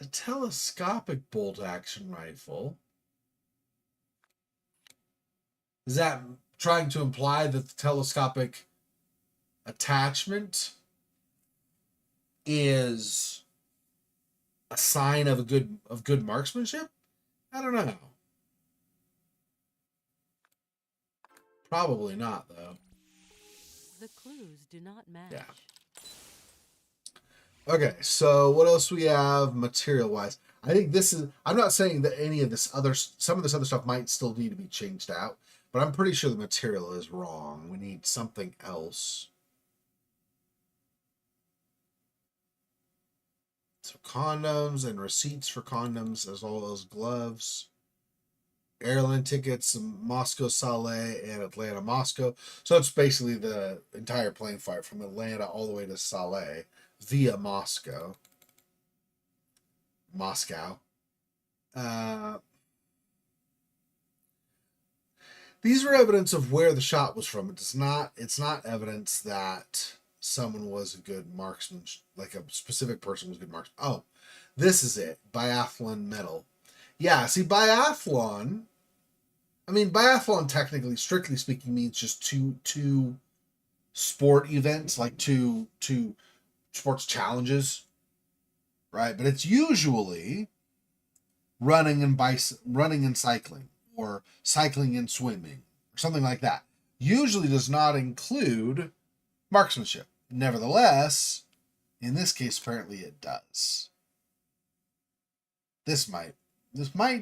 a telescopic bolt-action rifle. Is that trying to imply that the telescopic attachment is a sign of good marksmanship? I don't know. Probably not, though. The clues do not match. Yeah. Okay, so what else we have material-wise? I think this is... I'm not saying that any of this other... Some of this other stuff might still need to be changed out, but I'm pretty sure the material is wrong. We need something else. So condoms and receipts for condoms, as all those gloves. Airline tickets, Moscow, Saleh, and Atlanta, Moscow. So it's basically the entire plane flight from Atlanta all the way to Saleh via Moscow. These are evidence of where the shot was from. It's not evidence that someone was a good marksman, like a specific person was a good marksman. Oh, this is it. Biathlon medal. Yeah, see, biathlon, I mean, biathlon technically, strictly speaking, means just two sport events, like two sports challenges, right? But it's usually running and cycling, or cycling and swimming, or something like that. Usually does not include marksmanship. Nevertheless, in this case, apparently it does. This might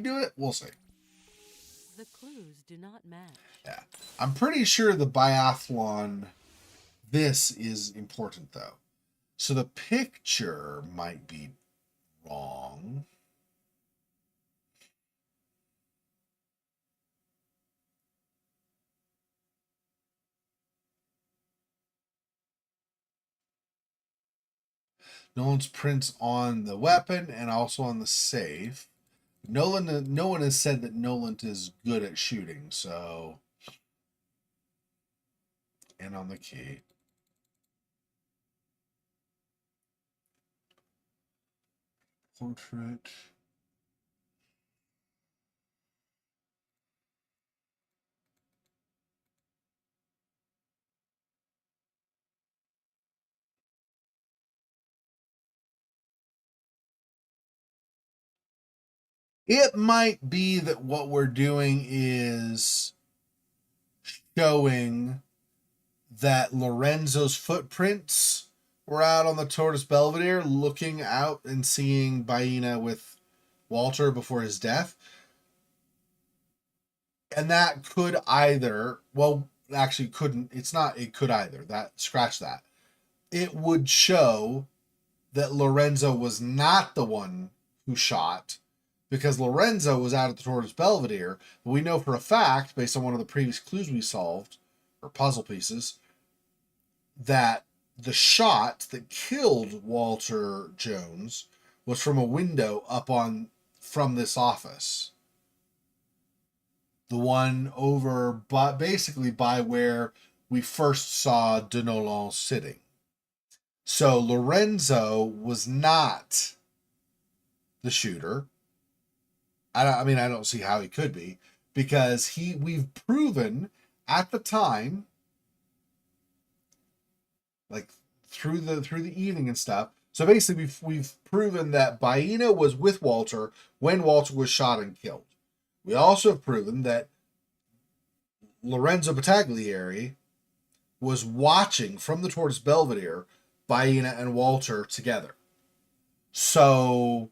do it. We'll see. The clues do not match. Yeah. I'm pretty sure the biathlon, this is important, though. So the picture might be wrong. Nolan's prints on the weapon and also on the safe. No one has said that Nolan is good at shooting, so... And on the key. Portrait. It might be that what we're doing is showing that Lorenzo's footprints were out on the Tortoise Belvedere, looking out and seeing Baena with Walter before his death. And that could either, well, actually couldn't, it's not, it could either. Scratch that. It would show that Lorenzo was not the one who shot, because Lorenzo was out at the Tortoise Belvedere. But we know for a fact, based on one of the previous clues we solved, or puzzle pieces, that the shot that killed Walter Jones was from a window from this office. The one over, but basically by where we first saw de Nolan sitting. So Lorenzo was not the shooter. I don't see how he could be, because we've proven at the time, like through the evening and stuff. So basically, we've proven that Baena was with Walter when Walter was shot and killed. We also have proven that Lorenzo Battaglieri was watching from the Tortoise Belvedere Baena and Walter together. So,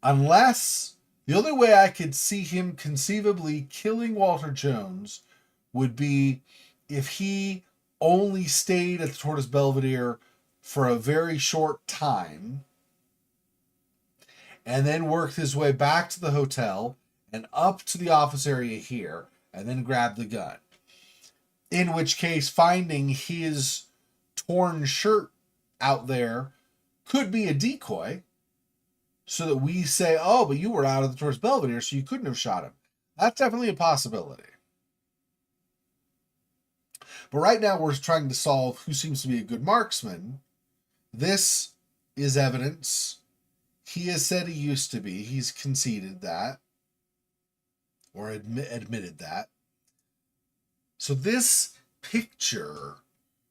unless the only way I could see him conceivably killing Walter Jones would be if he only stayed at the Tortoise Belvedere for a very short time and then worked his way back to the hotel and up to the office area here and then grabbed the gun. In which case, finding his torn shirt out there could be a decoy so that we say, oh, but you were out of the Tortoise Belvedere, so you couldn't have shot him. That's definitely a possibility. But right now, we're trying to solve who seems to be a good marksman. This is evidence. He has said he used to be. He's conceded that, or admitted that. So this picture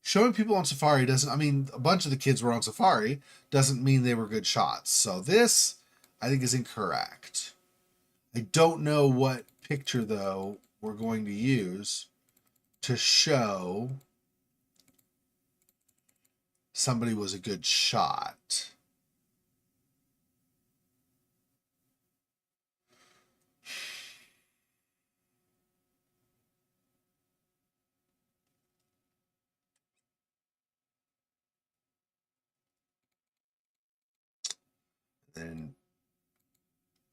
showing people on safari doesn't, I mean, a bunch of the kids were on safari, doesn't mean they were good shots. So this, I think, is incorrect. I don't know what picture, though, we're going to use to show somebody was a good shot. And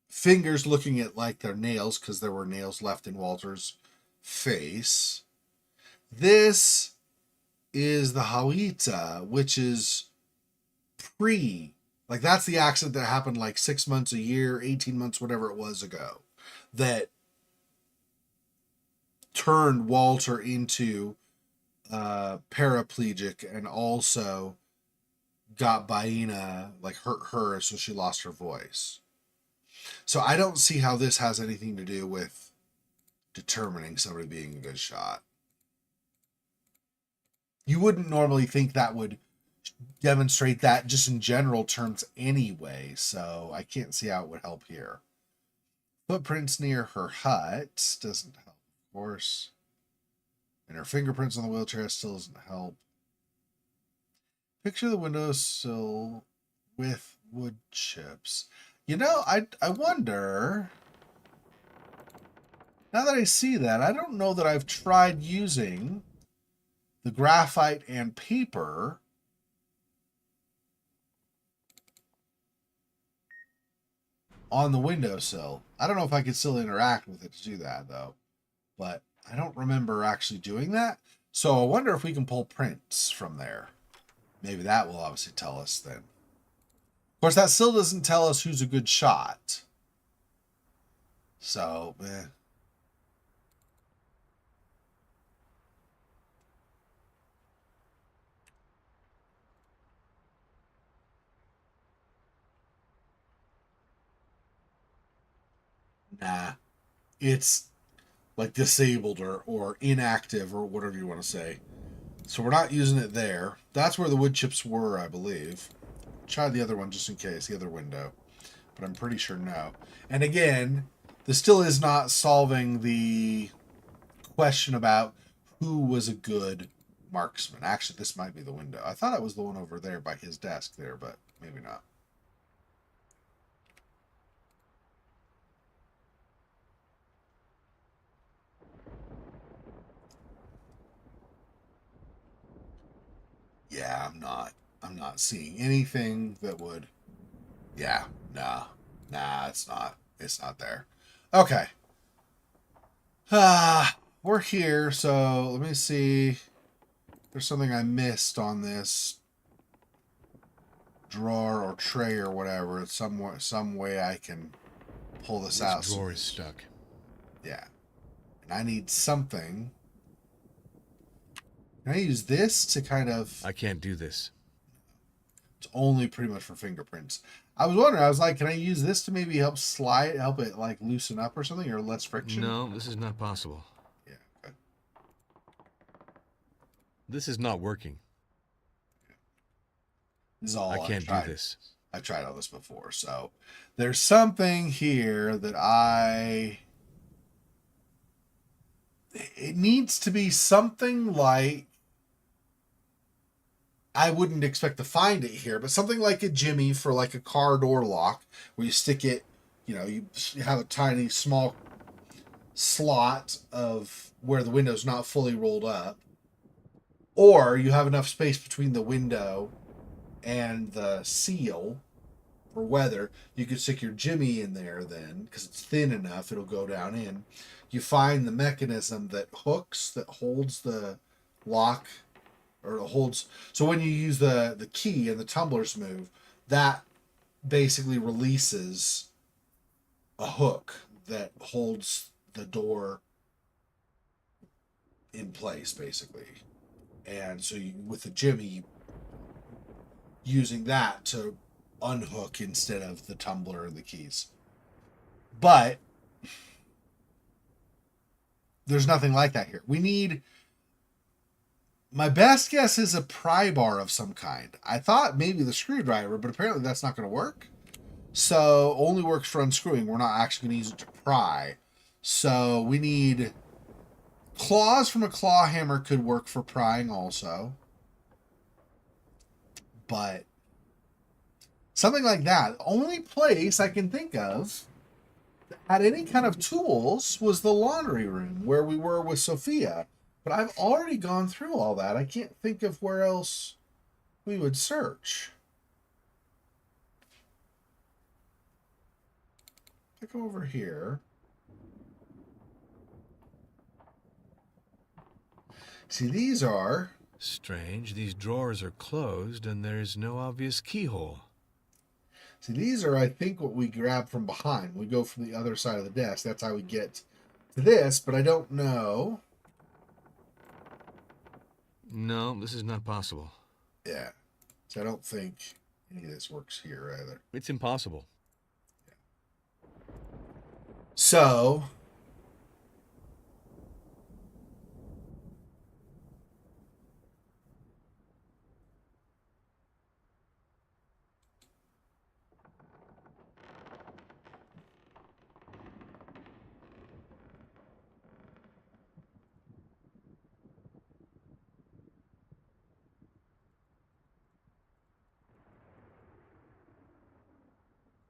fingers looking at like their nails because there were nails left in Walter's face. This is the Hawita, which is like that's the accident that happened like 6 months, a year, 18 months, whatever it was ago, that turned Walter into paraplegic and also got Baena, like hurt her so she lost her voice. So I don't see how this has anything to do with determining somebody being a good shot. You wouldn't normally think that would demonstrate that just in general terms anyway, so I can't see how it would help here. Footprints near her hut doesn't help, of course. And her fingerprints on the wheelchair still doesn't help. Picture the windowsill with wood chips. You know, I wonder, now that I see that, I don't know that I've tried using the graphite and paper on the windowsill. I don't know if I could still interact with it to do that, though. But I don't remember actually doing that. So I wonder if we can pull prints from there. Maybe that will obviously tell us then. Of course, that still doesn't tell us who's a good shot. So, nah. It's like disabled or inactive or whatever you want to say. So we're not using it there. That's where the wood chips were, I believe. Try the other one just in case, the other window. But I'm pretty sure no. And again, this still is not solving the question about who was a good marksman. Actually, this might be the window. I thought it was the one over there by his desk there, but maybe not. Yeah, I'm not seeing anything that would, yeah, nah, it's not there. Okay. We're here, so let me see. There's something I missed on this drawer or tray or whatever. It's some way I can pull this out. This drawer is stuck. Yeah. And I need something. Can I use this to kind of... I can't do this. It's only pretty much for fingerprints. I was wondering, I was like, can I use this to maybe help it like loosen up or something, or less friction? No, this is not possible. Yeah, okay. This is not working. This is all I can't do this. I've tried all this before, so there's something here that I it needs to be something like, I wouldn't expect to find it here, but something like a jimmy for like a car door lock, where you stick it, you have a tiny small slot of where the window's not fully rolled up, or you have enough space between the window and the seal for weather. You could stick your jimmy in there then, because it's thin enough, it'll go down in. You find the mechanism that holds the lock, or it holds. So when you use the key and the tumblers move, that basically releases a hook that holds the door in place, basically. And so with the jimmy, using that to unhook instead of the tumbler and the keys. But there's nothing like that here. My best guess is a pry bar of some kind. I thought maybe the screwdriver, but apparently that's not going to work. So only works for unscrewing. We're not actually going to use it to pry. So we need claws from a claw hammer, could work for prying also. But something like that. The only place I can think of that had any kind of tools was the laundry room where we were with Sophia. But I've already gone through all that. I can't think of where else we would search. I go over here. See, these are... Strange. These drawers are closed and there's no obvious keyhole. See, these are, I think, what we grab from behind. We go from the other side of the desk. That's how we get to this, but I don't know. No, this is not possible. Yeah. So I don't think any of this works here either. It's impossible. Yeah. So...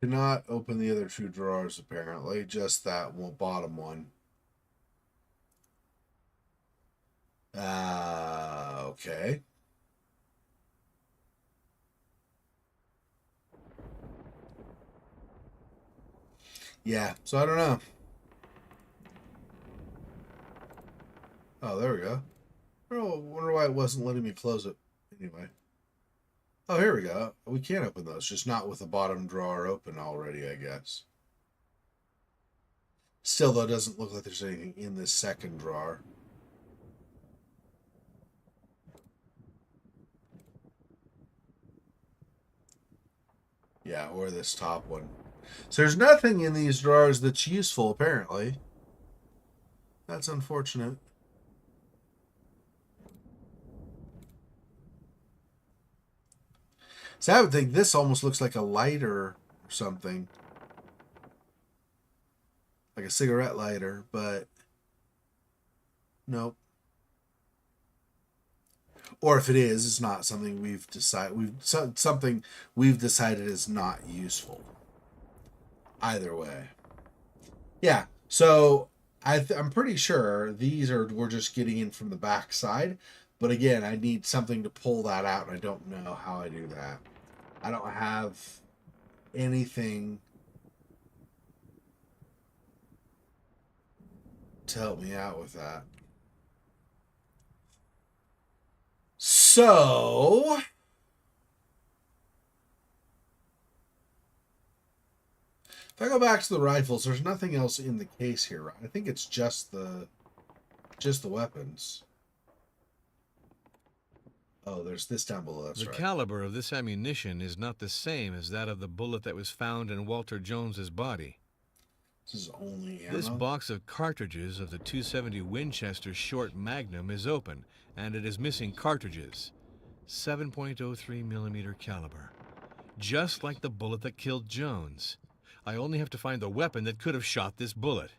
cannot open the other two drawers, apparently. Just that bottom one. Okay. Yeah, so I don't know. Oh, there we go. I wonder why it wasn't letting me close it. Anyway. Oh, here we go. We can open those, just not with the bottom drawer open already, I guess. Still, though, it doesn't look like there's anything in this second drawer. Yeah, or this top one. So there's nothing in these drawers that's useful, apparently. That's unfortunate. So I would think this almost looks like a lighter or something. Like a cigarette lighter, but nope. Or if it is, it's not something we've decided. Something we've decided is not useful. Either way. Yeah, so I'm pretty sure we're just getting in from the back side. But again, I need something to pull that out, and I don't know how I do that. I don't have anything to help me out with that. So... if I go back to the rifles, there's nothing else in the case here, right? I think it's just the weapons. Oh, there's this down below, that's the right. caliber of this ammunition is not the same as that of the bullet that was found in Walter Jones's body. This is only ammo? This box of cartridges of the .270 Winchester Short Magnum is open, and it is missing cartridges. 7.03 millimeter caliber. Just like the bullet that killed Jones. I only have to find the weapon that could have shot this bullet.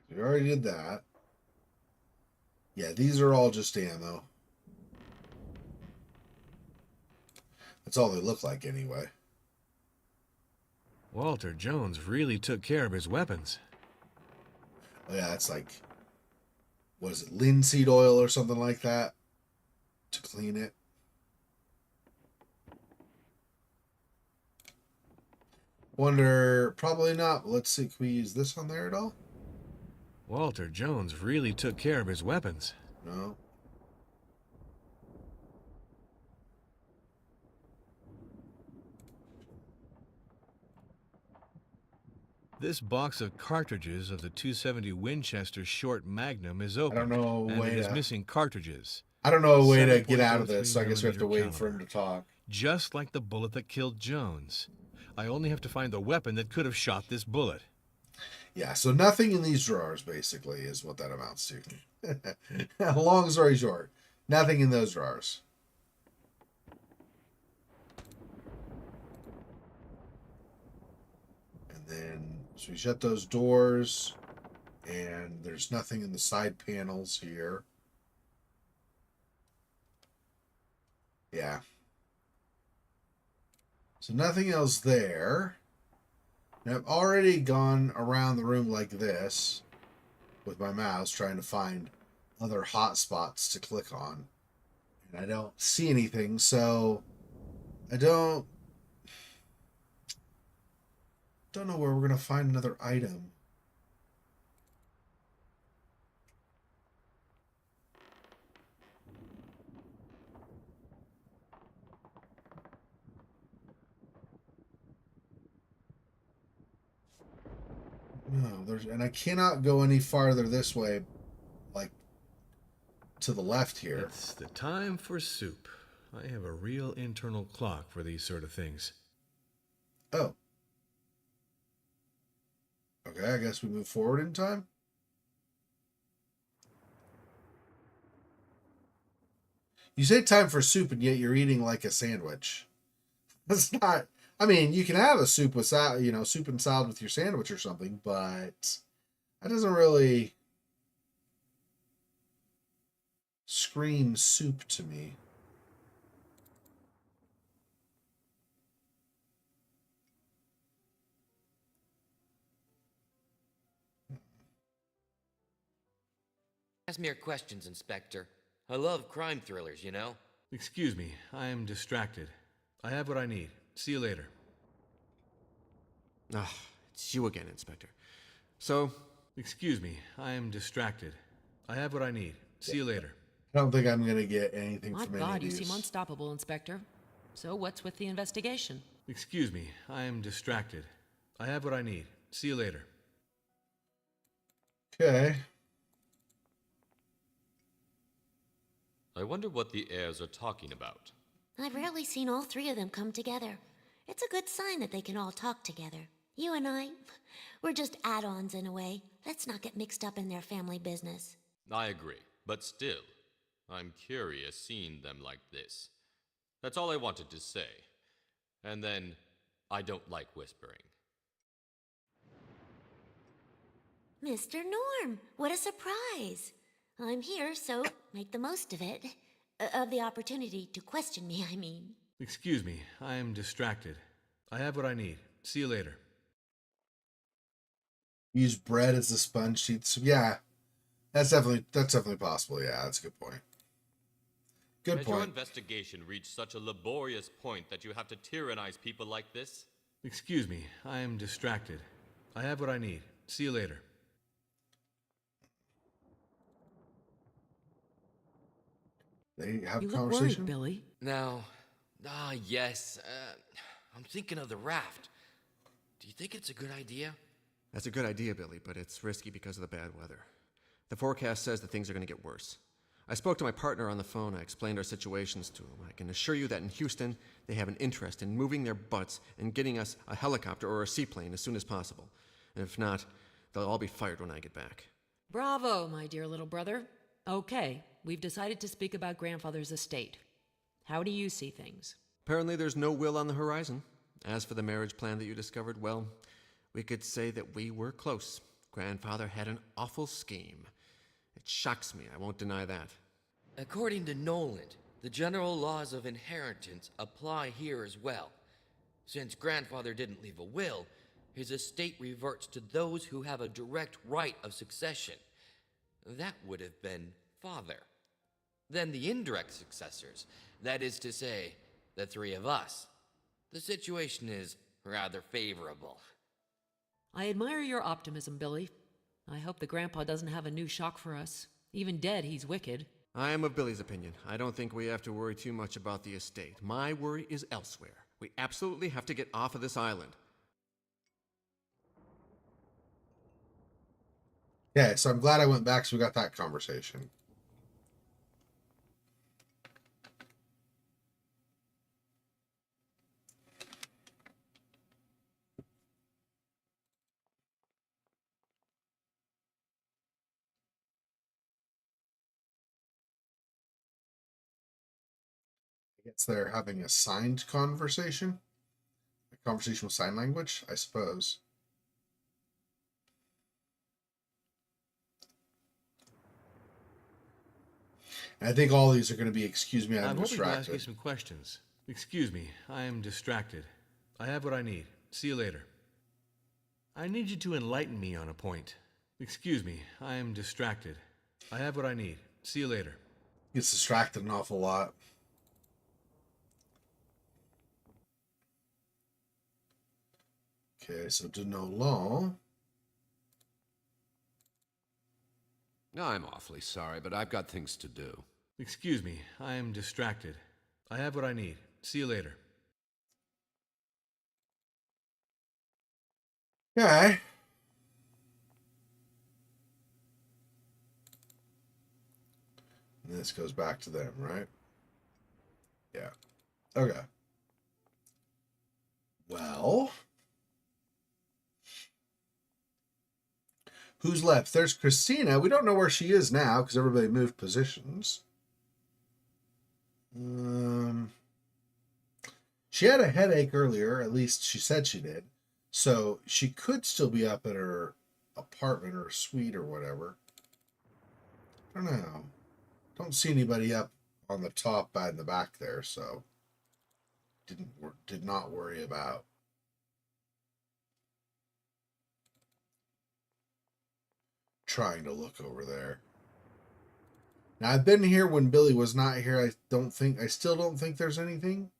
We already did that. Yeah, these are all just ammo. That's all they look like anyway. Walter Jones really took care of his weapons. Oh yeah, it's like, what is it, linseed oil or something like that to clean it. Wonder, probably not. But let's see, can we use this on there at all? Walter Jones really took care of his weapons. No. This box of cartridges of the 270 Winchester Short Magnum is open, I don't know a and way it is to... missing cartridges. I don't know a way to get out of this, so I 7.03 guess we have to wait for him caliber. to talk. Just like the bullet that killed Jones. I only have to find the weapon that could have shot this bullet. Yeah, so nothing in these drawers, basically, is what that amounts to. Long story short, nothing in those drawers. And then, so we shut those doors, and there's nothing in the side panels here. Yeah. So nothing else there. And I've already gone around the room like this with my mouse trying to find other hot spots to click on. And I don't see anything, so I don't know where we're going to find another item. No, and I cannot go any farther this way, like to the left here. It's the time for soup. I have a real internal clock for these sort of things. Oh. Okay, I guess we move forward in time. You say time for soup, and yet you're eating like a sandwich. That's not... I mean, you can have a soup with salad, soup and salad with your sandwich or something, but that doesn't really scream soup to me. Ask me your questions, Inspector. I love crime thrillers, you know? Excuse me, I am distracted. I have what I need. See you later. Ah, it's you again, Inspector. So... Excuse me, I am distracted. I have what I need. See you later. I don't think I'm going to get anything My from any of God, you these. seem unstoppable, Inspector. So what's with the investigation? Excuse me, I am distracted. I have what I need. See you later. Okay. I wonder what the heirs are talking about. I've rarely seen all three of them come together. It's a good sign that they can all talk together. You and I, we're just add-ons in a way. Let's not get mixed up in their family business. I agree, but still, I'm curious seeing them like this. That's all I wanted to say. And then, I don't like whispering. Mr. Norm, what a surprise. I'm here, so make the most of it. Of the opportunity to question me, I mean. Excuse me, I am distracted. I have what I need. See you later. Use bread as a sponge teeth. Yeah, that's definitely possible. Yeah, that's a good point. Good Has your point. investigation reached such a laborious point that you have to tyrannize people like this? Excuse me, I am distracted. I have what I need. See you later. They have You a look conversation. worried, Billy. Now, yes, I'm thinking of the raft. Do you think it's a good idea? That's a good idea, Billy, but it's risky because of the bad weather. The forecast says that things are going to get worse. I spoke to my partner on the phone. I explained our situations to him. I can assure you that in Houston, they have an interest in moving their butts and getting us a helicopter or a seaplane as soon as possible. And if not, they'll all be fired when I get back. Bravo, my dear little brother. Okay, we've decided to speak about Grandfather's estate. How do you see things? Apparently there's no will on the horizon. As for the marriage plan that you discovered, well, we could say that we were close. Grandfather had an awful scheme. It shocks me, I won't deny that. According to Noland, the general laws of inheritance apply here as well. Since grandfather didn't leave a will, his estate reverts to those who have a direct right of succession. That would have been father. Then the indirect successors, that is to say, the three of us. The situation is rather favorable. I admire your optimism, Billy. I hope the grandpa doesn't have a new shock for us. Even dead, he's wicked. I am of Billy's opinion. I don't think we have to worry too much about the estate. My worry is elsewhere. We absolutely have to get off of this island. Yeah, so I'm glad I went back so we got that conversation. I guess they're having a signed conversation. A conversation with sign language, I suppose. And I think all these are going to be, excuse me, I'm hoping to ask distracted. you some questions. Excuse me, I am distracted. I have what I need. See you later. I need you to enlighten me on a point. Excuse me, I am distracted. I have what I need. See you later. Gets distracted an awful lot. Okay, so to know law. I'm awfully sorry, but I've got things to do. Excuse me, I am distracted. I have what I need. See you later. Okay. And this goes back to them, right? Yeah. Okay. Well, who's left? There's Christina. We don't know where she is now because everybody moved positions. She had a headache earlier, at least she said she did. So she could still be up at her apartment or suite or whatever. I don't know. Don't see anybody up on the top in the back there, so did not worry about. Trying to look over there. Now I've been here when Billy was not here. I still don't think there's anything.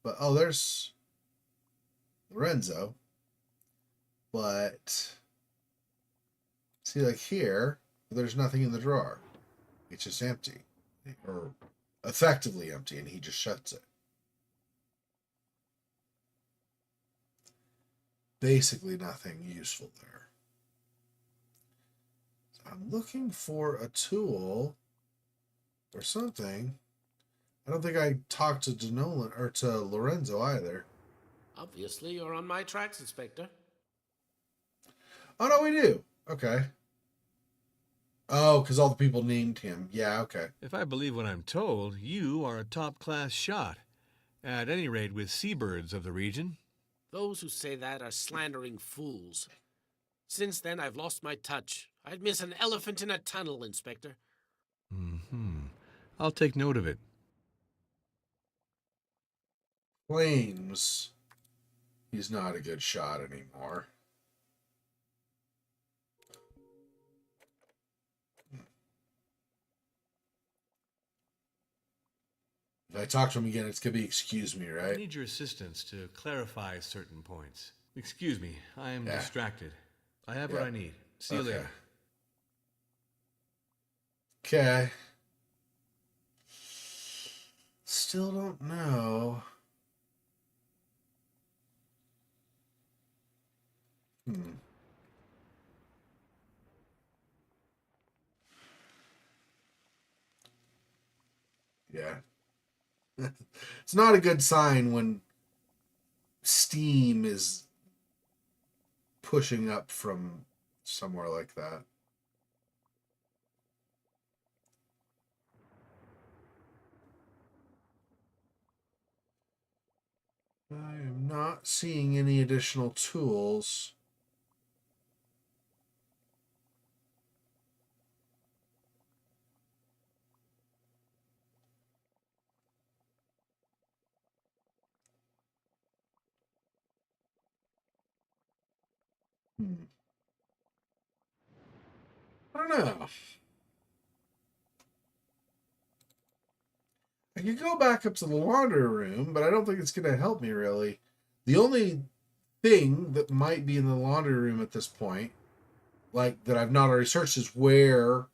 But oh, there's Lorenzo. But see, like here, there's nothing in the drawer. It's just empty. Or effectively empty, and he just shuts it. Basically nothing useful there. I'm looking for a tool or something. I don't think I talked to Denolan or to Lorenzo either. Obviously, you're on my tracks, Inspector. Oh, no, we do. Okay. Oh, because all the people named him. Yeah, okay. If I believe what I'm told, you are a top-class shot. At any rate, with seabirds of the region. Those who say that are slandering fools. Since then, I've lost my touch. I'd miss an elephant in a tunnel, Inspector. I'll take note of it. Claims he's not a good shot anymore. If I talk to him again, it's going to be excuse me, I right? need your assistance to clarify certain points. Excuse me, I am distracted. I have what I need. See you later. Okay. Still don't know. Yeah. It's not a good sign when steam is pushing up from somewhere like that. I am not seeing any additional tools. I don't know. I could go back up to the laundry room, but I don't think it's going to help me really. The only thing that might be in the laundry room at this point, like that I've not already searched, is where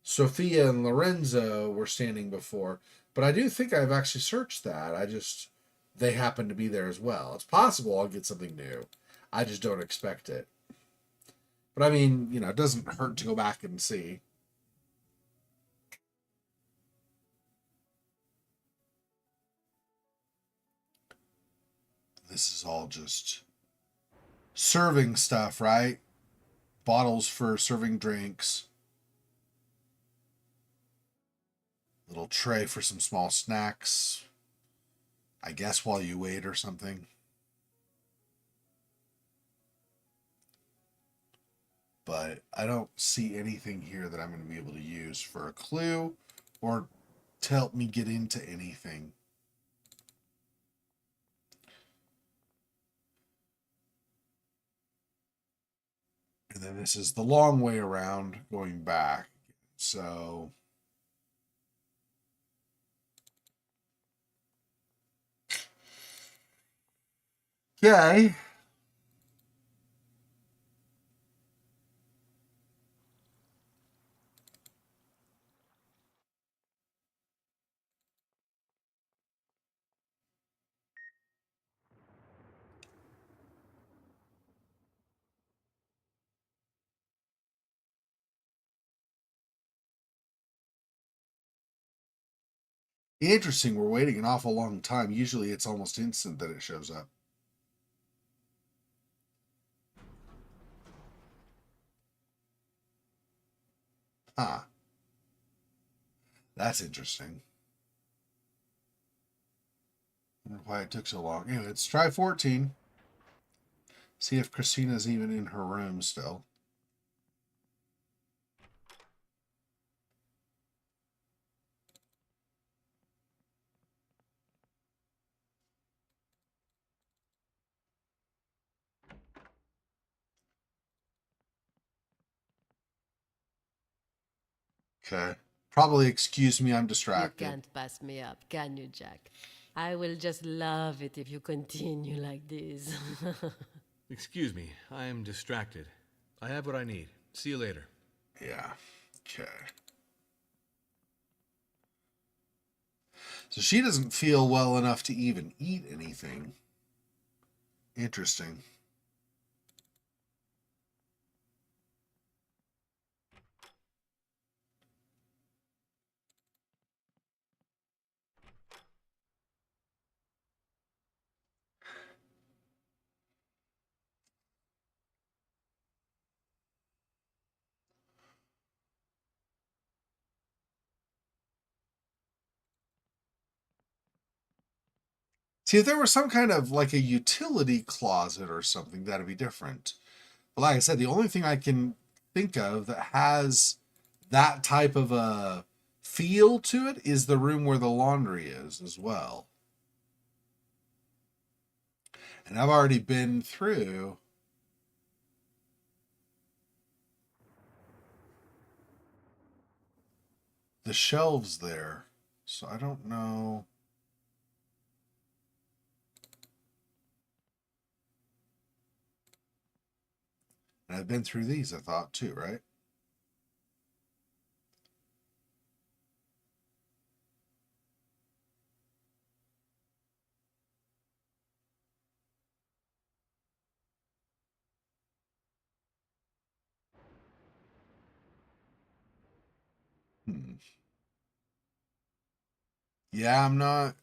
Sophia and Lorenzo were standing before. But I do think I've actually searched that. They happen to be there as well. It's possible I'll get something new. I just don't expect it. But I mean, it doesn't hurt to go back and see. This is all just serving stuff, right? Bottles for serving drinks. Little tray for some small snacks. I guess while you wait or something. But I don't see anything here that I'm going to be able to use for a clue or to help me get into anything. And then this is the long way around going back. So okay. Interesting. We're waiting an awful long time. Usually it's almost instant that it shows up. Ah, that's interesting. I wonder why it took so long. Anyway, let's try 14. See if Christina's even in her room still. Okay. Probably excuse me, I'm distracted. You can't pass me up, can you, Jack? I will just love it if you continue like this. Excuse me, I am distracted. I have what I need. See you later. Yeah. Okay. So she doesn't feel well enough to even eat anything. Interesting. See, if there was some kind of like a utility closet or something, that'd be different. But like I said, the only thing I can think of that has that type of a feel to it is the room where the laundry is as well. And I've already been through the shelves there. So I don't know. And I've been through these, I thought, too, right? Yeah, I'm not.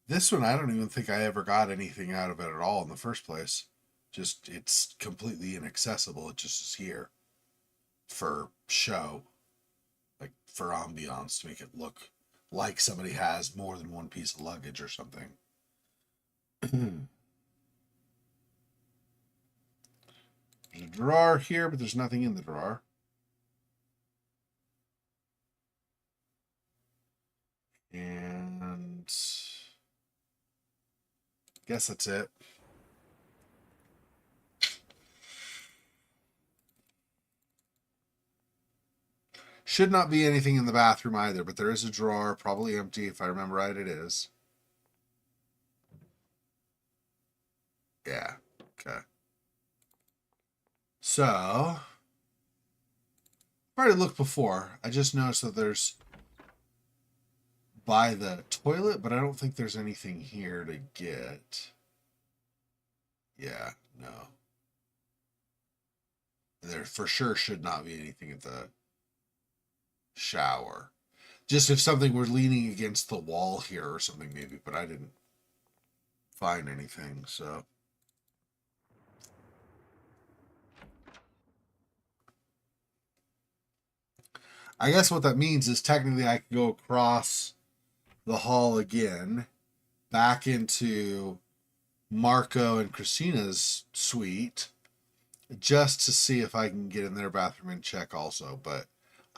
This one, I don't even think I ever got anything out of it at all in the first place. Just, it's completely inaccessible. It just is here for show, like for ambiance, to make it look like somebody has more than one piece of luggage or something. There's a drawer here, but there's nothing in the drawer. And guess that's it. Should not be anything in the bathroom either, but there is a drawer, probably empty. If I remember right, it is. Yeah. Okay. So, I've already looked before. I just noticed that there's by the toilet, but I don't think there's anything here to get. Yeah, no. There for sure should not be anything at the shower. Just if something were leaning against the wall here or something maybe, but I didn't find anything, so. I guess what that means is technically I could go across the hall again, back into Marco and Christina's suite, just to see if I can get in their bathroom and check also, but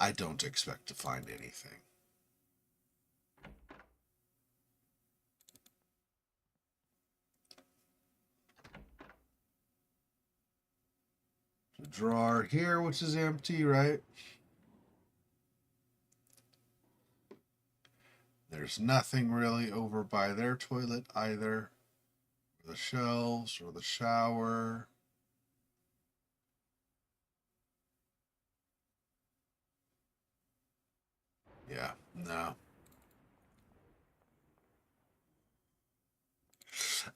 I don't expect to find anything. The drawer here, which is empty, right? There's nothing really over by their toilet either. Or the shelves or the shower. Yeah, no.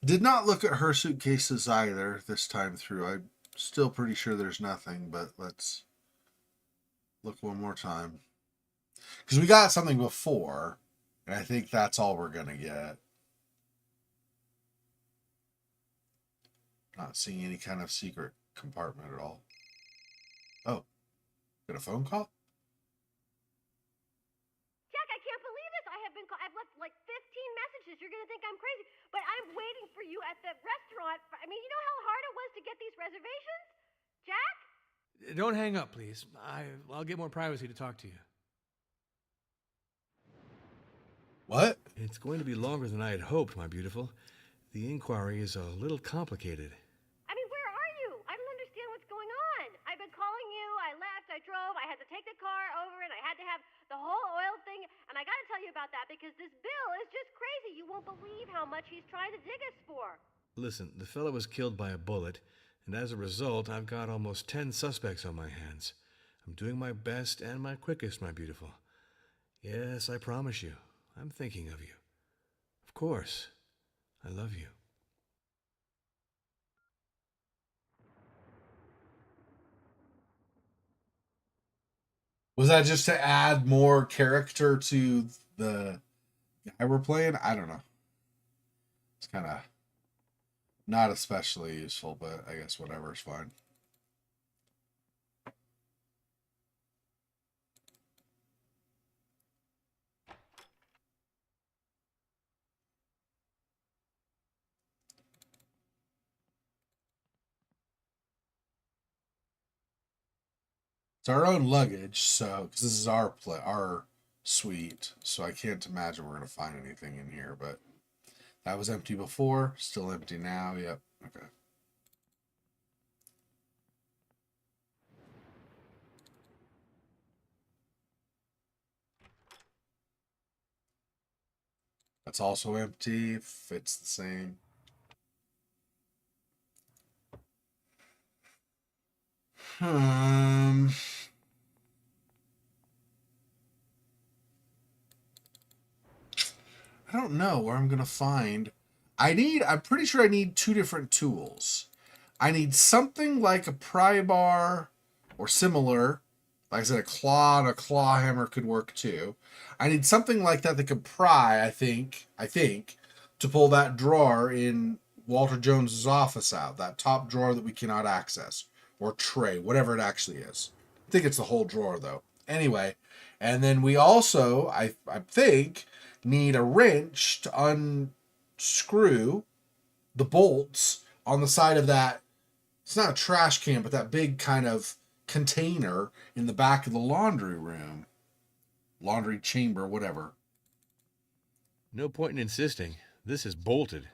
Did not look at her suitcases either this time through. I'm still pretty sure there's nothing, but let's look one more time. Because we got something before, and I think that's all we're going to get. Not seeing any kind of secret compartment at all. Oh, got a phone call? Jack, I can't believe this. I've left like 15 messages. You're going to think I'm crazy. But I'm waiting for you at the restaurant. I mean, you know how hard it was to get these reservations? Jack? Don't hang up, please. I'll get more privacy to talk to you. What? It's going to be longer than I had hoped, my beautiful. The inquiry is a little complicated. I mean, where are you? I don't understand what's going on. I've been calling you. I left. I drove. I had to take the car over, and I had to have the whole oil thing. And I got to tell you about that because this bill is just crazy. You won't believe how much he's trying to dig us for. Listen, the fellow was killed by a bullet, and as a result, I've got almost 10 suspects on my hands. I'm doing my best and my quickest, my beautiful. Yes, I promise you, I'm thinking of you. Of course, I love you. Was that just to add more character to the guy we're playing? I don't know. It's kind of not especially useful, but I guess whatever is fine. It's our own luggage, so because this is our suite, so I can't imagine we're gonna find anything in here. But that was empty before, still empty now. Yep. Okay. That's also empty. Fits the same. I don't know where I'm gonna find. I'm pretty sure I need two different tools. I need something like a pry bar or similar. Like I said, a claw and a claw hammer could work too. I need something like that that could pry, I think, to pull that drawer in Walter Jones's office out. That top drawer that we cannot access. Or tray, whatever it actually is. I think it's the whole drawer though. Anyway, and then we also, I think, need a wrench to unscrew the bolts on the side of that. It's not a trash can, but that big kind of container in the back of the laundry room. Laundry chamber, whatever. No point in insisting. This is bolted.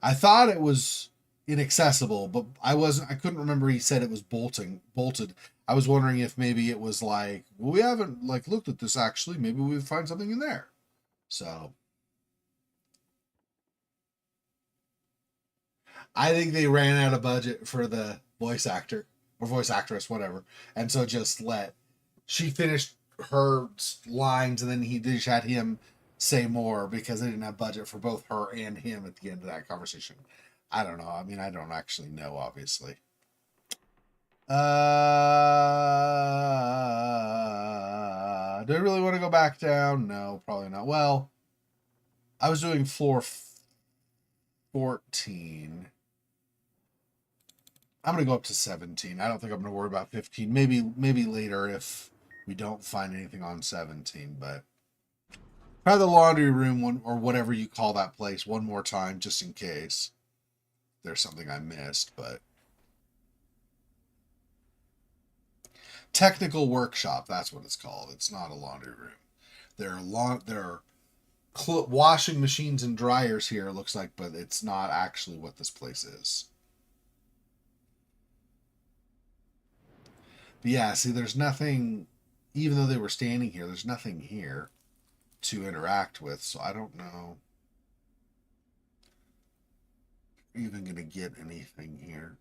I thought it was inaccessible, but I couldn't remember he said it was bolted. I was wondering if maybe it was like, well, we haven't like looked at this actually, maybe we would find something in there. So I think they ran out of budget for the voice actor or voice actress, whatever. And so she finished her lines and then he just had him say more because they didn't have budget for both her and him at the end of that conversation. I don't know. I mean, I don't actually know, obviously. Do I really want to go back down? No, probably not. Well, I was doing floor 14. I'm going to go up to 17. I don't think I'm going to worry about 15. Maybe later if we don't find anything on 17, but try the laundry room one or whatever you call that place one more time just in case there's something I missed, but technical workshop, that's what it's called. It's not a laundry room. There are washing machines and dryers here, it looks like, but it's not actually what this place is. But yeah, see, there's nothing, even though they were standing here, there's nothing here to interact with, so I don't know if I'm even going to get anything here.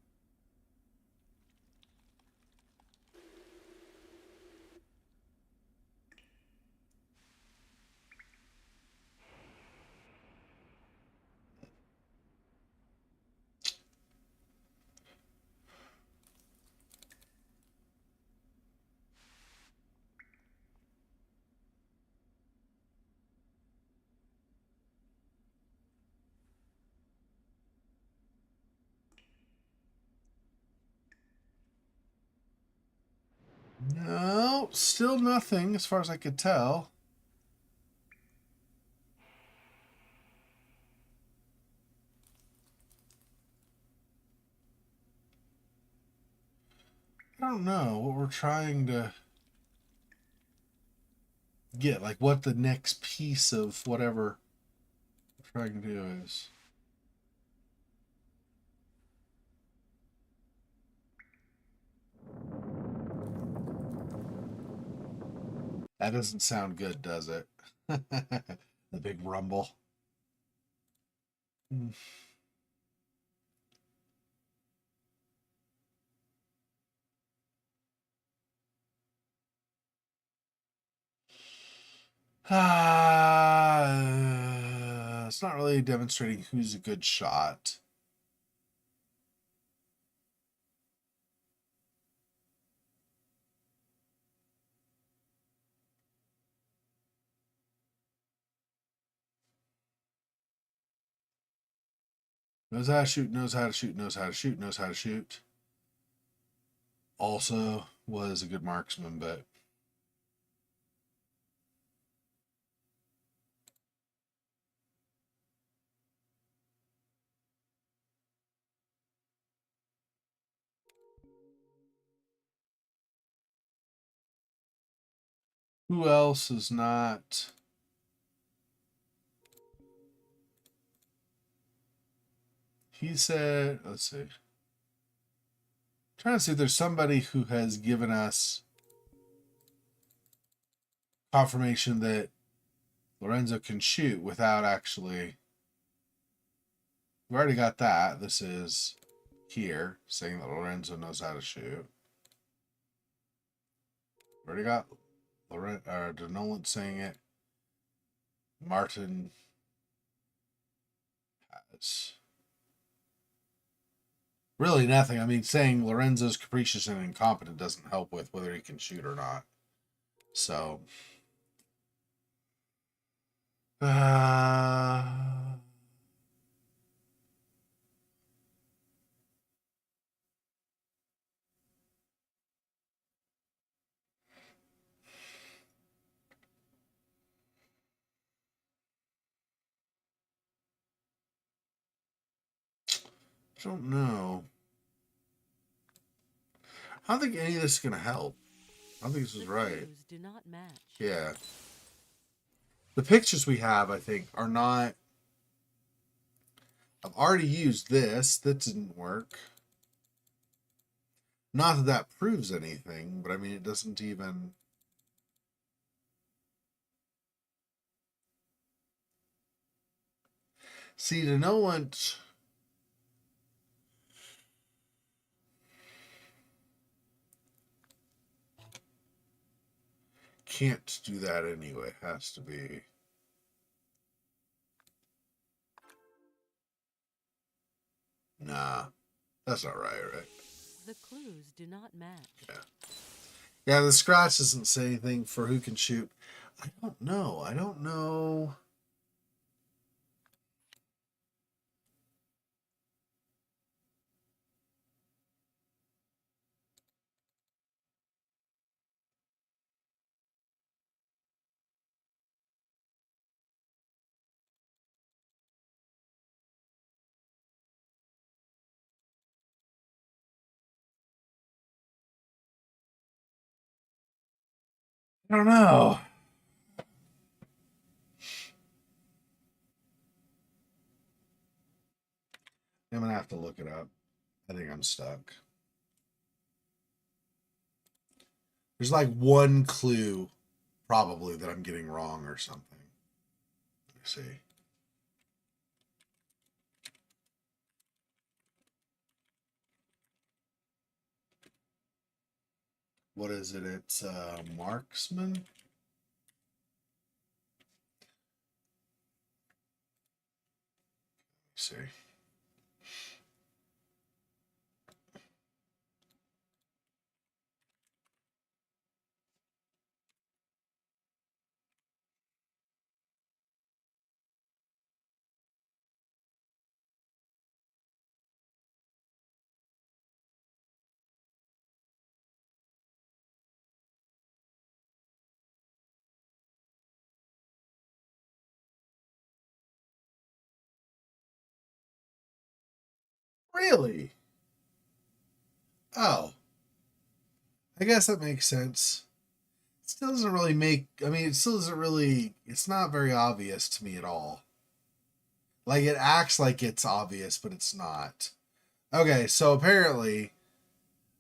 No, still nothing as far as I could tell. I don't know what we're trying to get, like what the next piece of whatever we're trying to do is. That doesn't sound good, does it? The big rumble. It's not really demonstrating who's a good shot. Knows how to shoot, knows how to shoot, knows how to shoot, knows how to shoot. Also was a good marksman, but who else is not? He said, let's see. Trying to see if there's somebody who has given us confirmation that Lorenzo can shoot without actually. We already got that. This is here saying that Lorenzo knows how to shoot. We already got Nolan saying it. Martin has really nothing. I mean, saying Lorenzo's capricious and incompetent doesn't help with whether he can shoot or not. So, I don't know. I don't think any of this is going to help. I don't think this is right. Do not match. Yeah. The pictures we have, I think, are not I've already used this. That didn't work. Not that that proves anything, but I mean, it doesn't even... See, to know what... Can't do that anyway. Has to be... Nah, that's not right? The clues do not match. Yeah. Yeah, the scratch doesn't say anything for who can shoot. I don't know. I don't know. I'm going to have to look it up. I think I'm stuck. There's like one clue probably that I'm getting wrong or something. Let me see. What is it? It's marksman. Let me see. Really? Oh. I guess that makes sense. It still doesn't really make... I mean, it still doesn't really... It's not very obvious to me at all. Like, it acts like it's obvious, but it's not. Okay, so apparently,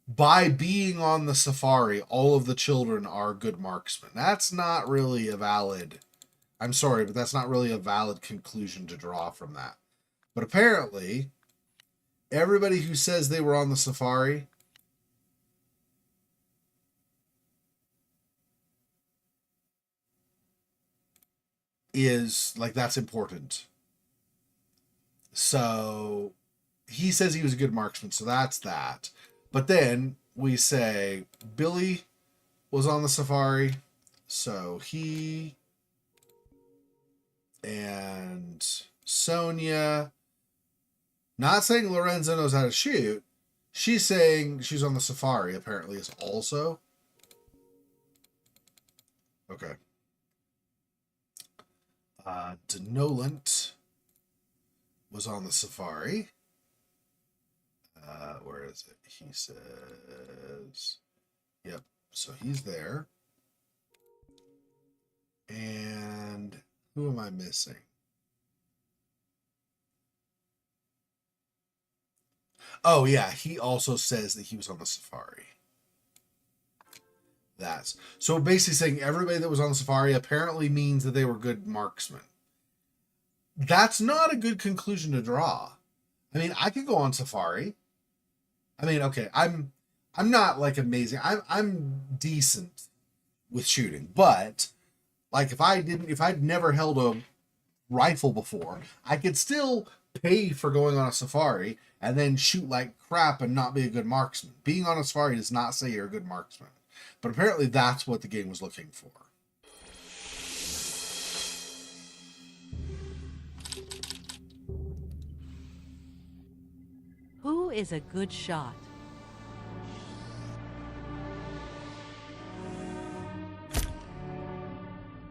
by being on the safari, all of the children are good marksmen. That's not really a valid... I'm sorry, but that's not really a valid conclusion to draw from that. But apparently, everybody who says they were on the safari is, like, that's important. So, he says he was a good marksman, so that's that. But then, we say, Billy was on the safari, so he... and Sonia, not saying Lorenzo knows how to shoot. She's saying she's on the safari, apparently, is also. Okay. Denolent was on the safari. Where is it? He says, yep, so he's there. And who am I missing? Oh, yeah, he also says that he was on the safari. That's so basically saying everybody that was on the safari apparently means that they were good marksmen. That's not a good conclusion to draw. I mean, I could go on safari. I mean, okay, I'm not like amazing. I'm decent with shooting, but like if I'd never held a rifle before, I could still pay for going on a safari and then shoot like crap and not be a good marksman. Being on a safari does not say you're a good marksman. But apparently that's what the game was looking for. Who is a good shot?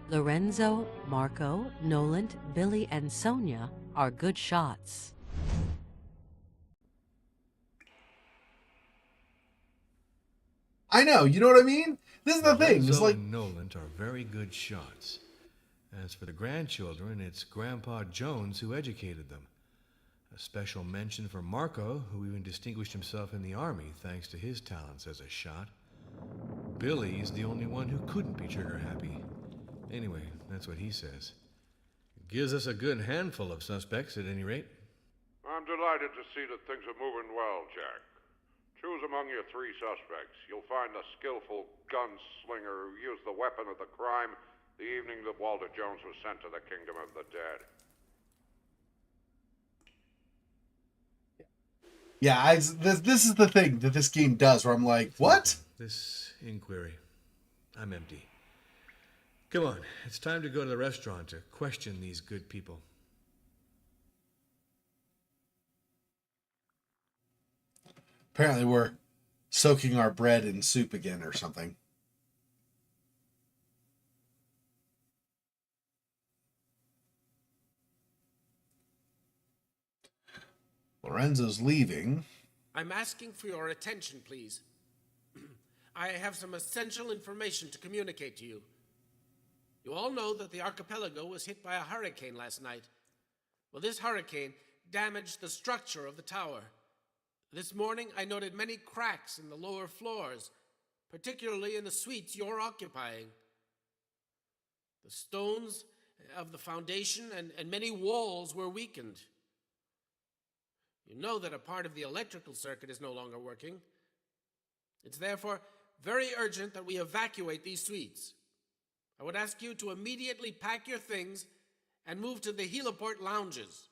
Lorenzo, Marco, Noland, Billy, and Sonia are good shots. I know, you know what I mean? This is the thing. It's like and Noland are very good shots. As for the grandchildren, it's Grandpa Jones who educated them. A special mention for Marco, who even distinguished himself in the army thanks to his talents as a shot. Billy is the only one who couldn't be trigger happy. Anyway, that's what he says. Gives us a good handful of suspects at any rate. I'm delighted to see that things are moving well, Jack. Choose among your 3 suspects. You'll find the skillful gunslinger who used the weapon of the crime the evening that Walter Jones was sent to the kingdom of the dead. Yeah, this is the thing that this game does where I'm like, what? This inquiry. I'm empty. Come on, it's time to go to the restaurant to question these good people. Apparently we're soaking our bread in soup again or something. Lorenzo's leaving. I'm asking for your attention, please. I have some essential information to communicate to you. You all know that the archipelago was hit by a hurricane last night. Well, this hurricane damaged the structure of the tower. This morning, I noted many cracks in the lower floors, particularly in the suites you're occupying. The stones of the foundation and many walls were weakened. You know that a part of the electrical circuit is no longer working. It's therefore very urgent that we evacuate these suites. I would ask you to immediately pack your things and move to the heliport lounges.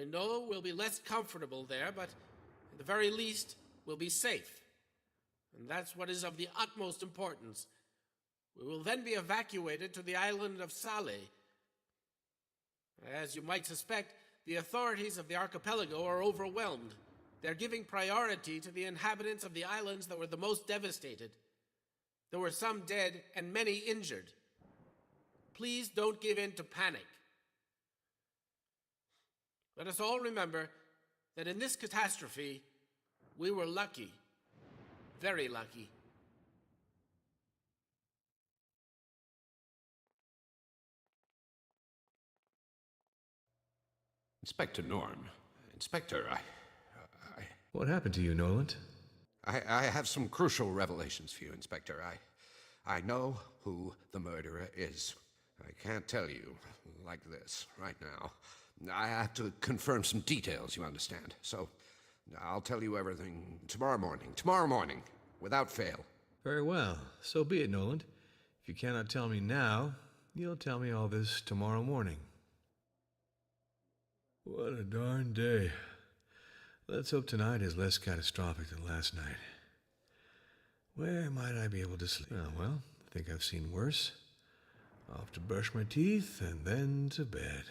I know we'll be less comfortable there, but at the very least, we'll be safe. And that's what is of the utmost importance. We will then be evacuated to the island of Saleh. As you might suspect, the authorities of the archipelago are overwhelmed. They're giving priority to the inhabitants of the islands that were the most devastated. There were some dead and many injured. Please don't give in to panic. Let us all remember that in this catastrophe, we were lucky, very lucky. Inspector Norm. Inspector, What happened to you, Noland? I have some crucial revelations for you, Inspector. I know who the murderer is. I can't tell you like this right now. I have to confirm some details, you understand. So I'll tell you everything tomorrow morning, without fail. Very well. So be it, Noland. If you cannot tell me now, you'll tell me all this tomorrow morning. What a darn day. Let's hope tonight is less catastrophic than last night. Where might I be able to sleep? Oh, well, I think I've seen worse. Off to brush my teeth and then to bed.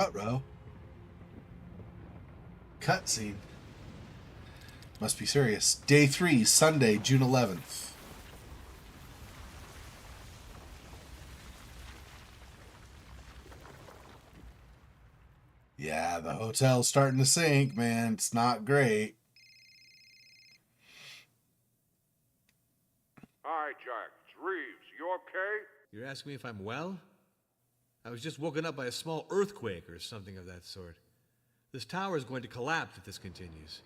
Ruh-roh. Cutscene. Must be serious. Day 3, Sunday, June 11th. Yeah, the hotel's starting to sink, man. It's not great. Hi, Jack. It's Reeves. You okay? You're asking me if I'm well? I was just woken up by a small earthquake or something of that sort. This tower is going to collapse if this continues.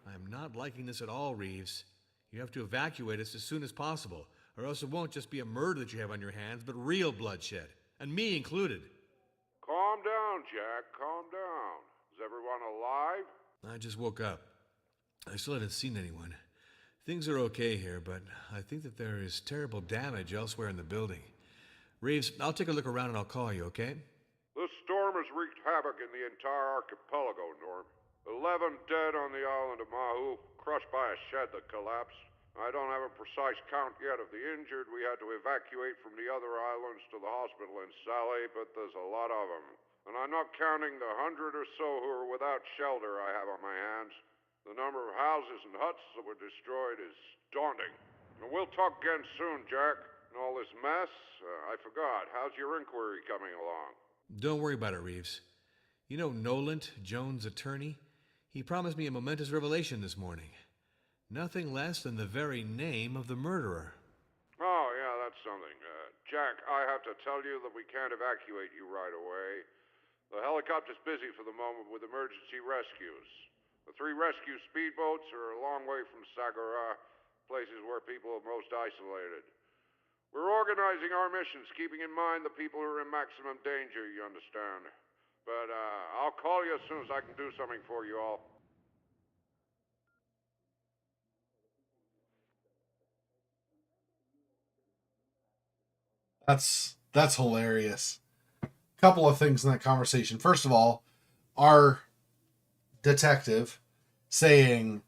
I am not liking this at all, Reeves. You have to evacuate us as soon as possible, or else it won't just be a murder that you have on your hands, but real bloodshed, and me included. Calm down, Jack. Calm down. Is everyone alive? I just woke up. I still haven't seen anyone. Things are okay here, but I think that there is terrible damage elsewhere in the building. Reeves, I'll take a look around and I'll call you, okay? This storm has wreaked havoc in the entire archipelago, Norm. 11 dead on the island of Mahu, crushed by a shed that collapsed. I don't have a precise count yet of the injured. We had to evacuate from the other islands to the hospital in Saleh, but there's a lot of them. And I'm not counting the 100 or so who are without shelter I have on my hands. The number of houses and huts that were destroyed is daunting. And we'll talk again soon, Jack. And all this mess, I forgot. How's your inquiry coming along? Don't worry about it, Reeves. You know Noland, Jones' attorney? He promised me a momentous revelation this morning. Nothing less than the very name of the murderer. Oh, yeah, that's something. Jack, I have to tell you that we can't evacuate you right away. The helicopter's busy for the moment with emergency rescues. The 3 rescue speedboats are a long way from Sagara, places where people are most isolated. We're organizing our missions, keeping in mind the people who are in maximum danger, you understand. But I'll call you as soon as I can do something for you all. That's hilarious. Couple of things in that conversation. First of all, our detective saying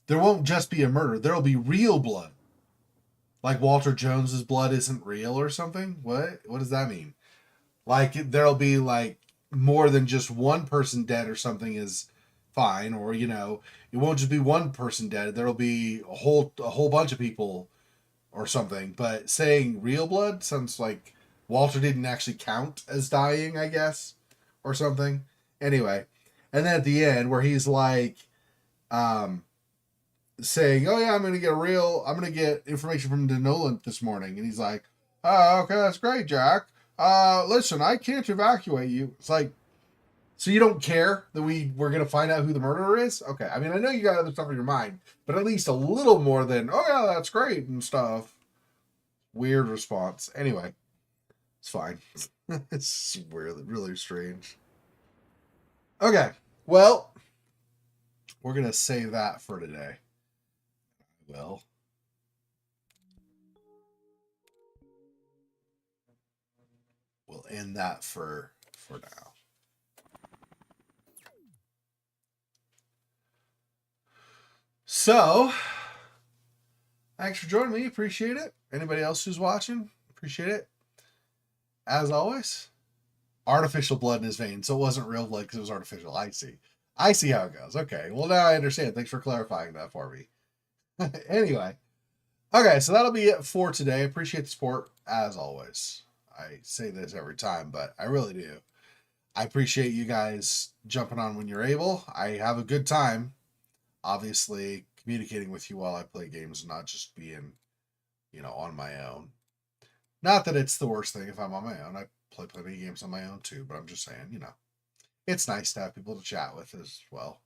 there won't just be a murder, there'll be real blood. Like Walter Jones's blood isn't real or something? What does that mean? Like there'll be like more than just one person dead or something is fine, or it won't just be one person dead, there'll be a whole bunch of people or something. But saying real blood sounds like Walter didn't actually count as dying, I guess, or something. Anyway, and then at the end where he's like saying, oh yeah, I'm gonna get information from Denolan this morning, and he's like, oh, okay, that's great, Jack. Listen, I can't evacuate you. It's like, so you don't care that we're gonna find out who the murderer is? Okay, I mean, I know you got other stuff in your mind, but at least a little more than, oh yeah, that's great and stuff. Weird response. Anyway, it's fine. It's weird, really strange. Okay, well, we're gonna save that for today. Well, we'll end that for now. So, thanks for joining me. Appreciate it. Anybody else who's watching, appreciate it. As always, artificial blood in his veins. So it wasn't real blood because it was artificial. I see how it goes. Okay, well now I understand. Thanks for clarifying that for me. Anyway, okay, so that'll be it for today. Appreciate the support as always. I say this every time, but I really do. I appreciate you guys jumping on when you're able. I have a good time, obviously, communicating with you while I play games and not just being, on my own. Not that it's the worst thing if I'm on my own. I play plenty of games on my own too, but I'm just saying, it's nice to have people to chat with as well.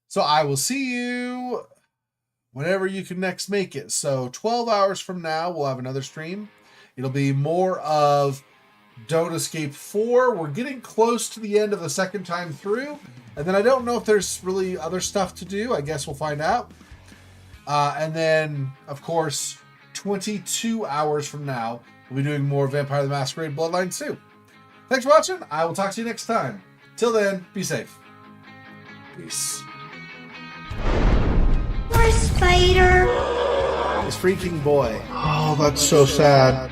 So I will see you whenever you can next make it. So 12 hours from now, we'll have another stream. It'll be more of Don't Escape 4. We're getting close to the end of the second time through. And then I don't know if there's really other stuff to do. I guess we'll find out. And then, of course, 22 hours from now, we'll be doing more Vampire the Masquerade Bloodlines 2. Thanks for watching. I will talk to you next time. Till then, be safe. Peace. Poor spider. This freaking boy. Oh, that's so sad.